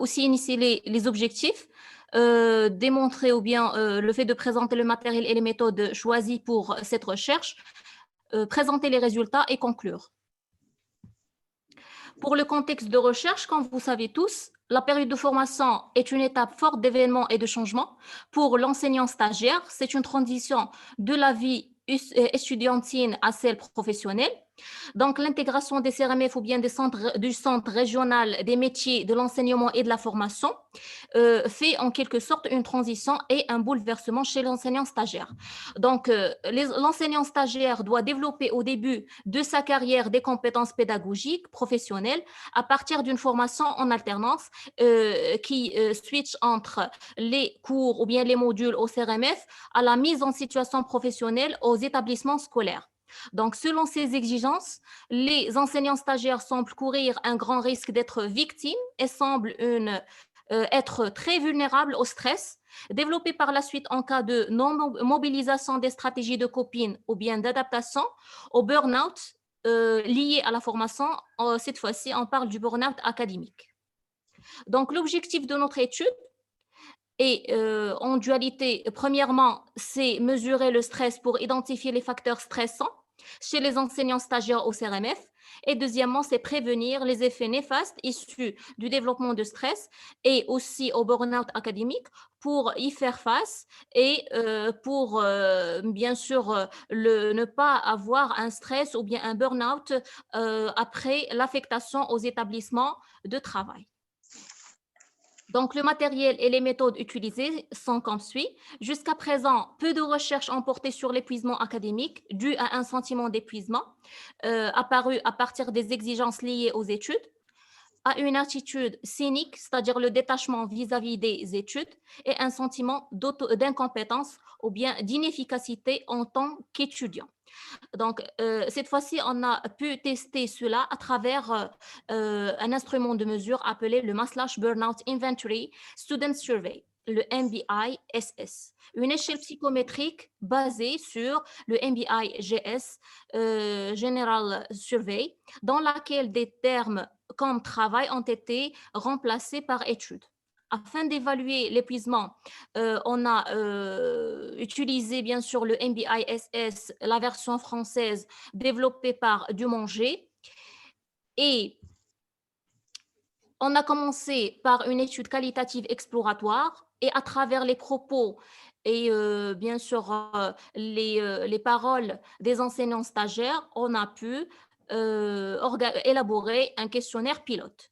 aussi initier les objectifs, démontrer ou bien le fait de présenter le matériel et les méthodes choisies pour cette recherche, présenter les résultats et conclure. Pour le contexte de recherche, comme vous savez tous, la période de formation est une étape forte d'événements et de changements. Pour l'enseignant stagiaire, c'est une transition de la vie estudiantine à celle professionnelle. Donc, l'intégration des CRMF ou bien du centre régional des métiers de l'enseignement et de la formation fait en quelque sorte une transition et un bouleversement chez l'enseignant stagiaire. Donc, l'enseignant stagiaire doit développer au début de sa carrière des compétences pédagogiques, professionnelles, à partir d'une formation en alternance qui switch entre les cours ou bien les modules au CRMF à la mise en situation professionnelle aux établissements scolaires. Donc, selon ces exigences, les enseignants stagiaires semblent courir un grand risque d'être victimes et semblent être très vulnérables au stress, développé par la suite en cas de non-mobilisation des stratégies de coping ou bien d'adaptation au burn-out lié à la formation. Cette fois-ci, on parle du burn-out académique. Donc, l'objectif de notre étude est en dualité. Premièrement, c'est mesurer le stress pour identifier les facteurs stressants chez les enseignants stagiaires au CRMF. Et deuxièmement, c'est prévenir les effets néfastes issus du développement de stress et aussi au burn-out académique pour y faire face et pour, bien sûr, ne pas avoir un stress ou bien un burn-out après l'affectation aux établissements de travail. Donc, le matériel et les méthodes utilisées sont comme suit. Jusqu'à présent, peu de recherches ont porté sur l'épuisement académique dû à un sentiment d'épuisement apparu à partir des exigences liées aux études, à une attitude cynique, c'est-à-dire le détachement vis-à-vis des études, et un sentiment d'incompétence ou bien d'inefficacité en tant qu'étudiant. Donc, cette fois-ci, on a pu tester cela à travers un instrument de mesure appelé le Maslach Burnout Inventory Student Survey, le MBI-SS, une échelle psychométrique basée sur le MBI-GS, General Survey, dans laquelle des termes comme travail ont été remplacés par études. Afin d'évaluer l'épuisement, on a utilisé bien sûr le MBI-SS, la version française développée par Dumanger. Et on a commencé par une étude qualitative exploratoire et à travers les propos et bien sûr les paroles des enseignants stagiaires, on a pu élaborer un questionnaire pilote.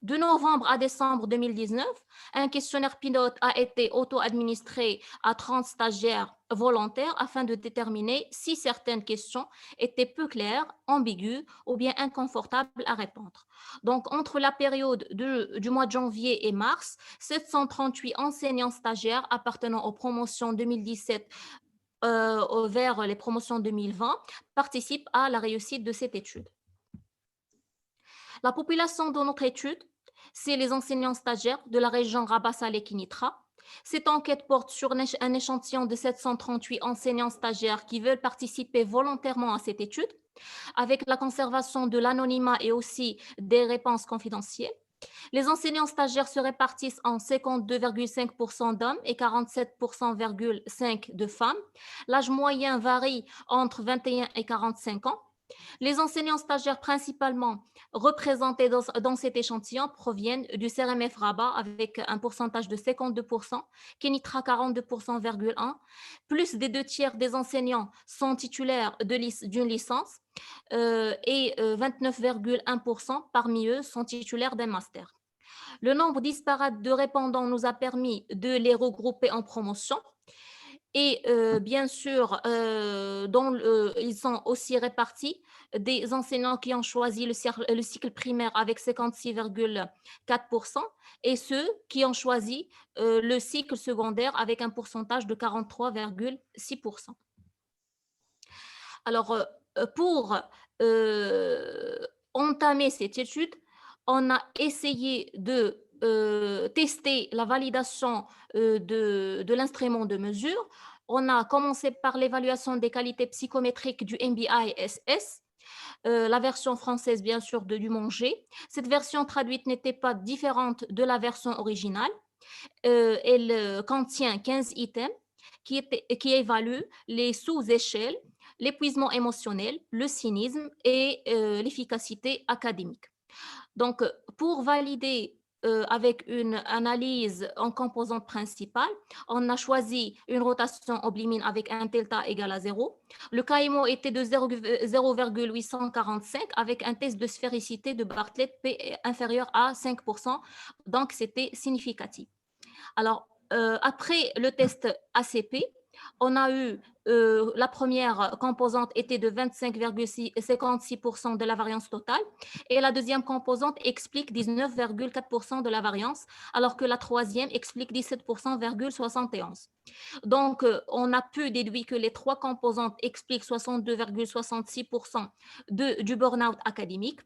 De novembre à décembre 2019, un questionnaire pilote a été auto-administré à 30 stagiaires volontaires afin de déterminer si certaines questions étaient peu claires, ambiguës ou bien inconfortables à répondre. Donc, entre la période du mois de janvier et mars, 738 enseignants stagiaires appartenant aux promotions 2017 vers les promotions 2020 participent à la réussite de cette étude. La population de notre étude, c'est les enseignants stagiaires de la région Rabat-Salé-Kinitra. Cette enquête porte sur un échantillon de 738 enseignants stagiaires qui veulent participer volontairement à cette étude, avec la conservation de l'anonymat et aussi des réponses confidentielles. Les enseignants stagiaires se répartissent en 52,5% d'hommes et 47,5% de femmes. L'âge moyen varie entre 21 et 45 ans. Les enseignants stagiaires principalement représentés dans cet échantillon proviennent du CRMF Rabat avec un pourcentage de 52%, Kenitra 42,1%, plus des 2/3 des enseignants sont titulaires d'une licence et 29,1% parmi eux sont titulaires d'un master. Le nombre disparate de répondants nous a permis de les regrouper en promotion. Et bien sûr, ils sont aussi répartis des enseignants qui ont choisi le cycle primaire avec 56,4% et ceux qui ont choisi le cycle secondaire avec un pourcentage de 43,6%. Alors, pour entamer cette étude, on a essayé de tester la validation de l'instrument de mesure. On a commencé par l'évaluation des qualités psychométriques du MBI-SS, la version française bien sûr de Dumanger. Cette version traduite n'était pas différente de la version originale. Elle contient 15 items qui évaluent les sous-échelles, l'épuisement émotionnel, le cynisme et l'efficacité académique. Donc, pour valider avec une analyse en composante principale, on a choisi une rotation oblimine avec un delta égal à 0. Le KMO était de 0,845 avec un test de sphéricité de Bartlett P inférieur à 5%, donc c'était significatif. Alors, après le test ACP, On a eu la première composante était de 25,56% de la variance totale et la deuxième composante explique 19,4% de la variance, alors que la troisième explique 17,71%. Donc, on a pu déduire que les trois composantes expliquent 62,66% du burn-out académique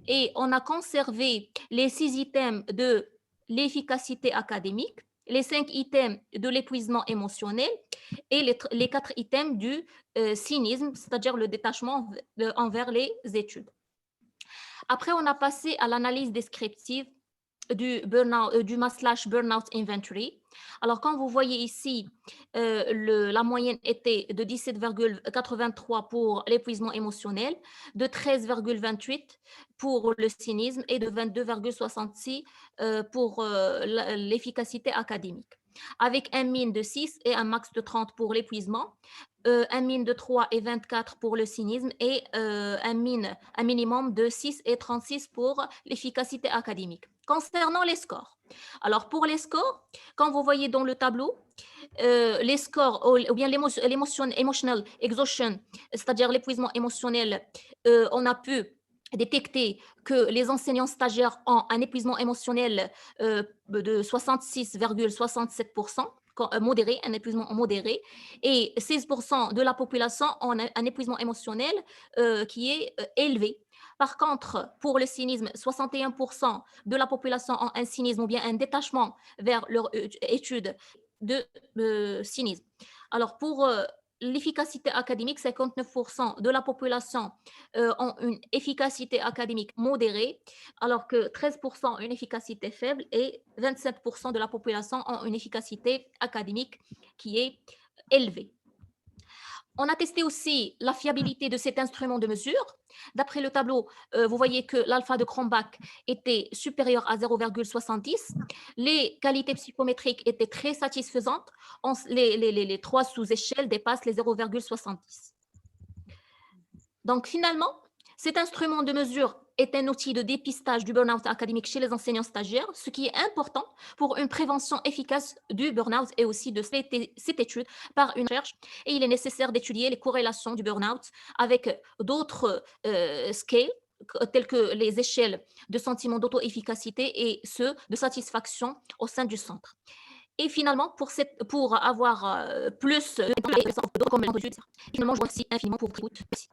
et on a conservé les 6 items de l'efficacité académique, les 5 items de l'épuisement émotionnel et les 4 items du cynisme, c'est-à-dire le détachement envers les études. Après, on a passé à l'analyse descriptive du mass burnout inventory. Alors, quand vous voyez ici, la moyenne était de 17,83 pour l'épuisement émotionnel, de 13,28 pour le cynisme et de 22,66 pour l'efficacité académique. Avec un min de 6 et un max de 30 pour l'épuisement, un min de 3 et 24 pour le cynisme et un minimum de 6 et 36 pour l'efficacité académique. Concernant les scores, alors pour les scores, quand vous voyez dans le tableau, les scores ou bien emotional exhaustion, c'est-à-dire l'épuisement émotionnel, on a pu détecter que les enseignants stagiaires ont un épuisement émotionnel de 66,67%, modéré, un épuisement modéré, et 16% de la population ont un épuisement émotionnel qui est élevé. Par contre, pour le cynisme, 61% de la population ont un cynisme ou bien un détachement vers leur étude de cynisme. Alors, pour l'efficacité académique, 59% de la population ont une efficacité académique modérée, alors que 13% ont une efficacité faible et 27% de la population ont une efficacité académique qui est élevée. On a testé aussi la fiabilité de cet instrument de mesure. D'après le tableau, vous voyez que l'alpha de Cronbach était supérieur à 0,70. Les qualités psychométriques étaient très satisfaisantes. Les trois sous-échelles dépassent les 0,70. Donc finalement, cet instrument de mesure est un outil de dépistage du burn-out académique chez les enseignants stagiaires, ce qui est important pour une prévention efficace du burn-out et aussi de cette étude par une recherche. Et il est nécessaire d'étudier les corrélations du burn-out avec d'autres scales, tels que les échelles de sentiment d'auto-efficacité et ceux de satisfaction au sein du centre. Et finalement, pour avoir plus de finalement, je vous remercie infiniment pour votre écoute. Merci.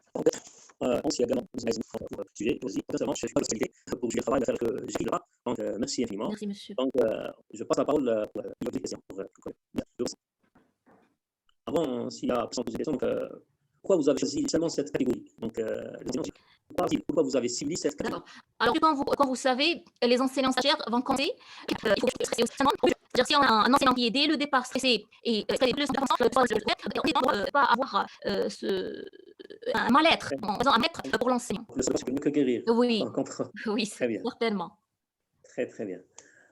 Merci également pour sujet aussi potentiellement je suis pas spécialisé pour le travail d'affaires que j'ai là. Donc merci infiniment. Merci monsieur. Donc je passe la parole pour les questions. Avant s'il y a des questions, donc pourquoi vous avez choisi seulement cette catégorie? Donc pourquoi vous avez ciblé cette catégorie? Alors quand vous savez, les enseignants stagiaires vont compter. Il faut dire si on a un enseignant qui est dès le départ stressé et plus on ne pas avoir un mal-être, un mal-être pour l'enseignant. Le seul, c'est mieux que guérir. Oui, oui, très bien. Certainement. Très, très bien.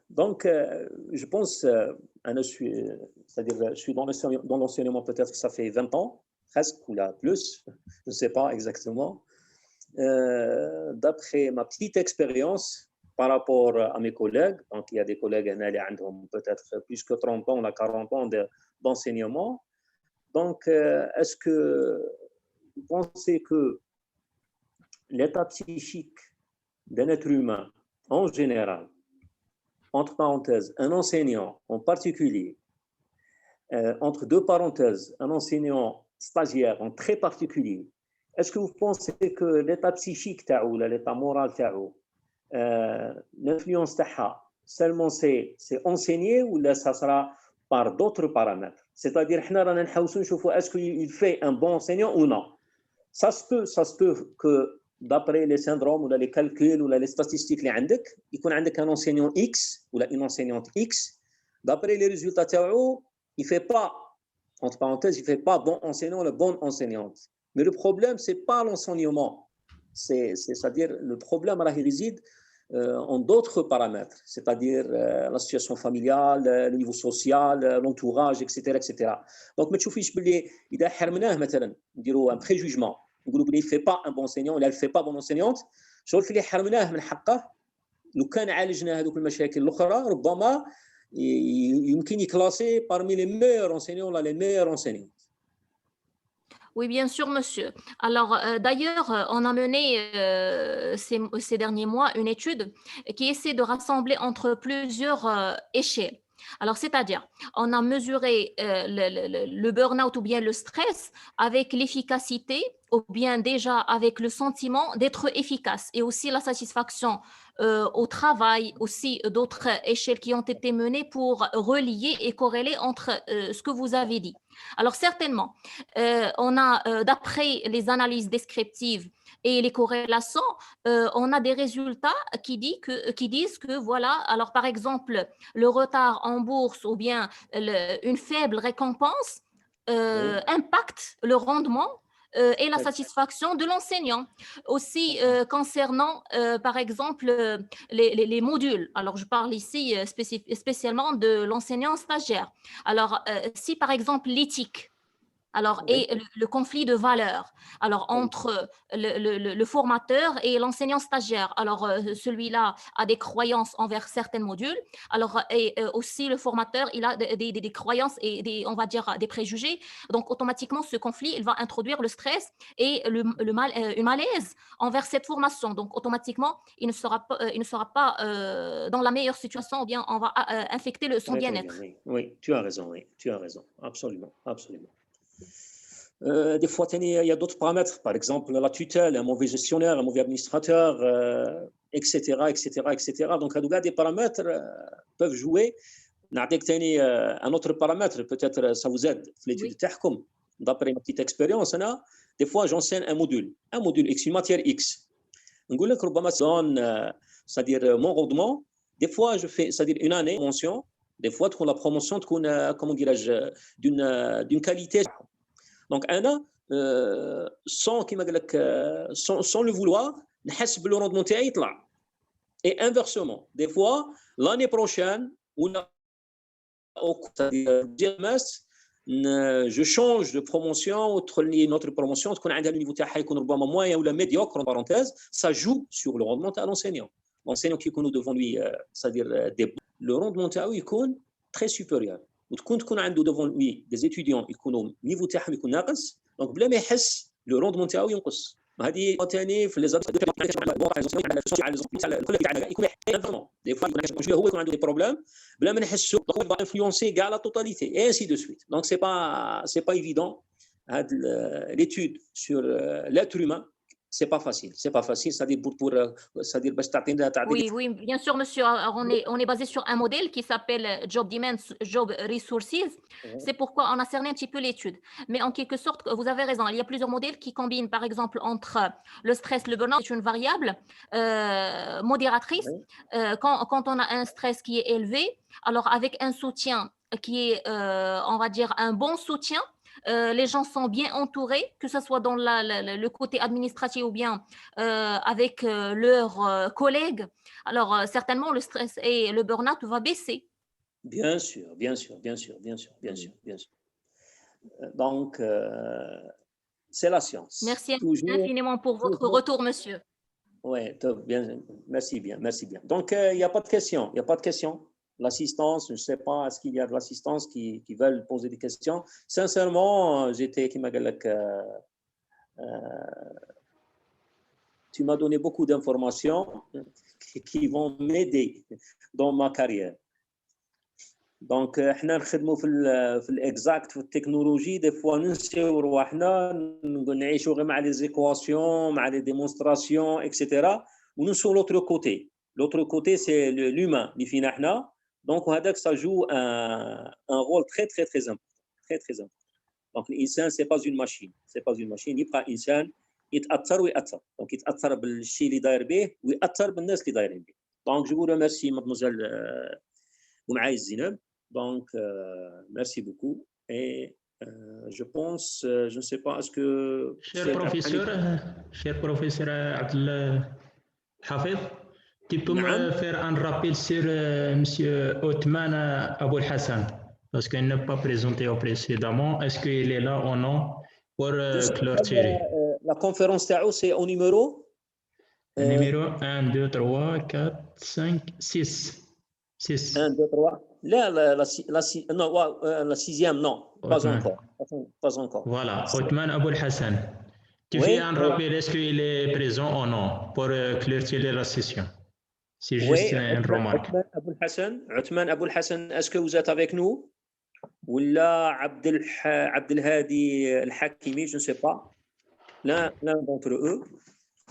Donc, je pense, c'est-à-dire, je suis dans l'enseignement peut-être que ça fait 20 ans, presque, ou là, plus, je ne sais pas exactement. D'après ma petite expérience par rapport à mes collègues, donc il y a des collègues qui ont peut-être plus que 30 ans, 40 ans d'enseignement. Donc, est-ce que vous pensez que l'état psychique d'un être humain en général, entre parenthèses, un enseignant en particulier, entre deux parenthèses, un enseignant stagiaire en très particulier, est-ce que vous pensez que l'état psychique, l'état moral, l'influence seulement c'est enseigné ou là ça sera par d'autres paramètres? C'est-à-dire, est-ce qu'il fait un bon enseignant ou non? Ça se peut que d'après les syndromes ou les calculs ou les statistiques, il y a un enseignant X ou une enseignante X. D'après les résultats, il ne fait pas, entre parenthèses, il ne fait pas bon enseignant ou bonne enseignante. Mais le problème, ce n'est pas l'enseignement. C'est-à-dire, le problème réside en d'autres paramètres, c'est-à-dire la situation familiale, le niveau social, l'entourage, etc. etc. Donc, il y a un préjugement. Il ne fait pas un bon enseignant, il ne fait pas bonne enseignante. شغل في اللي حرمناه من حقه لو كان عالجنا هذوك المشاكل الاخرى ربما يمكن يكلاسي parmi les meilleurs enseignants là, les meilleurs enseignants. Oui, bien sûr, monsieur. Alors, d'ailleurs, on a mené ces derniers mois une étude qui essaie de rassembler entre plusieurs échelles. Alors, c'est-à-dire, on a mesuré le burn-out ou bien le stress avec l'efficacité ou bien déjà avec le sentiment d'être efficace et aussi la satisfaction au travail, aussi d'autres échelles qui ont été menées pour relier et corréler entre ce que vous avez dit. Alors, certainement, on a, d'après les analyses descriptives et les corrélations, on a des résultats qui disent que, voilà, alors par exemple, le retard en bourse ou bien une faible récompense impacte le rendement et la satisfaction de l'enseignant. Aussi, concernant, par exemple, les modules. Alors, je parle ici spécialement de l'enseignant stagiaire. Alors, si par exemple l'éthique, alors, et le conflit de valeurs, alors entre le formateur et l'enseignant stagiaire. Alors, celui-là a des croyances envers certains modules. Alors, et aussi le formateur, il a des croyances et on va dire des préjugés. Donc, automatiquement, ce conflit, il va introduire le stress et une malaise envers cette formation. Donc, automatiquement, il ne sera pas dans la meilleure situation ou bien on va infecter son bien-être. Oui, tu as raison, absolument, absolument. Des fois, il y a d'autres paramètres, par exemple la tutelle, un mauvais gestionnaire, un mauvais administrateur, etc., etc., etc. Donc, des paramètres peuvent jouer. Un autre paramètre, peut-être ça vous aide, l'étude TAHCOM. D'après ma petite expérience, des fois, j'enseigne un module X, une matière X. C'est-à-dire mon rendement, des fois, je fais, c'est-à-dire une année, promotion, des fois, la promotion, comment dirais-je, d'une qualité. Donc, sans le vouloir, le rendement est là. Et inversement, des fois, l'année prochaine, je change de promotion, notre promotion, le niveau moyen ou médiocre, en parenthèse, ça joue sur le rendement à l'enseignant. L'enseignant qui est devant lui, c'est-à-dire le rendement est très supérieur. وتكون عنده devant lui des étudiants يكونوا النيفو تاعهم يكون ناقص دونك بلا ما يحس لو روندمون تاعو ينقص هذه ثاني في لي يكون دي فوا هو يكون عنده دي بروبليم بلا ما نحسوا دونك انفلونسي كاع لا توتاليتي اي انسي دو سويت دونك سي با ايفيدون هاد l'étude sur l'être humain. C'est pas facile, c'est-à-dire c'est-à-dire Oui, bien sûr, monsieur. On est basé sur un modèle qui s'appelle Job Demands, Job Resources. C'est pourquoi on a cerné un petit peu l'étude. Mais en quelque sorte, vous avez raison, il y a plusieurs modèles qui combinent, par exemple, entre le stress, le burn-out, c'est une variable modératrice. Quand on a un stress qui est élevé, alors avec un soutien qui est, on va dire, un bon soutien, les gens sont bien entourés, que ce soit dans le côté administratif ou bien avec leurs collègues. Alors, certainement, le stress et le burn-out va baisser. Bien sûr. Donc, c'est la science. Merci infiniment pour votre retour, monsieur. Oui, merci bien. Donc, il n'y a pas de question. L'assistance, je ne sais pas, est-ce qu'il y a de l'assistance qui veulent poser des questions. Sincèrement, j'étais, tu m'as donné beaucoup d'informations qui vont m'aider dans ma carrière. Donc, احنا نخدموا في الاكزاكت في التكنولوجي دي فوا ننسيو رواحنا نعيشوا غير مع لي زيكواسيون مع لي ديمونستراسيون اكسيتيرا وننسوا لوتر كوتي سي لومان اللي فينا احنا. Donc, ça joue un rôle très important. Donc, l'insan, ce n'est pas une machine. Il y a insan, يتأثر ويأثر. Donc, يتأثر بالشيء اللي داير به ويأثر بالناس اللي دايرين به. Donc, je vous remercie, mademoiselle Oumaï Zineb. Donc, merci beaucoup. Et je pense, je ne sais pas, est-ce que... Cher professeur Abdel Hafid, tu peux me faire un rappel sur M. Othman Aboul Hassan, parce qu'il n'est pas présenté précédemment. Est-ce qu'il est là ou non pour clôturer? La conférence TAO, c'est au numéro Numéro 1, 2, 3, 4, 5, 6. 6. 1, 2, 3. Là, la sixième, non, pas Othman. encore. Pas encore. Voilà, Othman Aboul Hassan. Tu Oui, fais un rappel, est-ce qu'il est présent ou non pour clôturer la session? C'est juste oui, une remarque. Othman Aboul Hassan, est-ce que vous êtes avec nous? Ou là, Abdelhadi Al-Hakimi, je ne sais pas. L'un d'entre eux.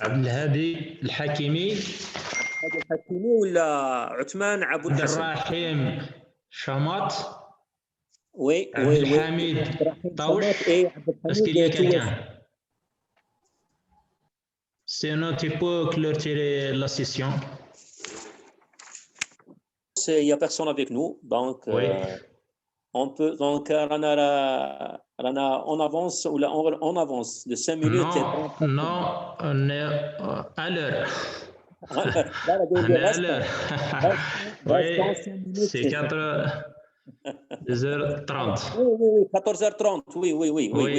Abdelhadi Al-Hakimi. Al-Hakimi ou là, Othman Aboul Hassan. Abdelrahim Chamat. Oui, Abdelhamid Taouch. Est-ce qu'il y a quelqu'un? Sinon, tu peux clôturer la session. Il n'y a personne avec nous, donc Oui. on peut. Donc, Rana, on avance ou là, on avance de 5 minutes. Non, on est à l'heure. On est à l'heure. Oui, c'est 2h30. Oui, 14h30. Oui.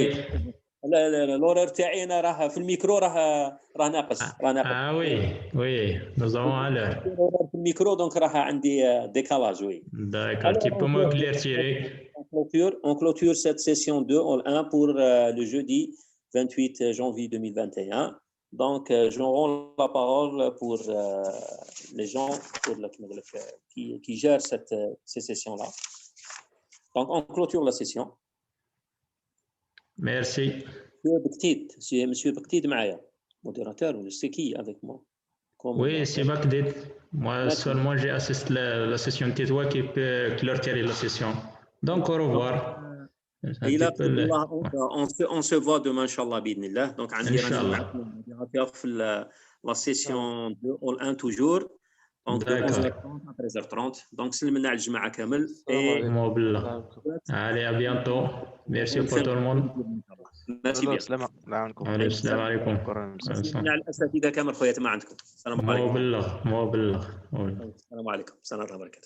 l'horaire تاعي انا راه في الميكرو راه ناقص. Ah oui, nous avons à l'heure. في الميكرو دونك راه عندي ديكالاج. Oui. D'accord, tu peux me clôturer. On clôture cette session 2 en 1 pour le jeudi 28 janvier 2021. Donc, je rends la parole pour les gens qui gèrent ces sessions-là. Donc, on clôture la session. Merci. Monsieur Baktid, modérateur, c'est qui avec moi? Oui, c'est Baktid. Moi, seulement, j'ai assisté à la session. C'est toi qui peux clôturer la session. Donc, au revoir. On se voit demain, Inch'Allah, bidnillah. Donc, modérateur la session 2 all 1 toujours. Donc, de 11h30 à 13h30. Donc, سلمنا على الجماعة كامل. Allez, à bientôt. Merci pour tout le monde. Merci bien. السلام عليكم. السلام عليكم. على الأساتذة كامل خويا ما عندكم. السلام عليكم. مو بالله. السلام عليكم. السلام عليكم.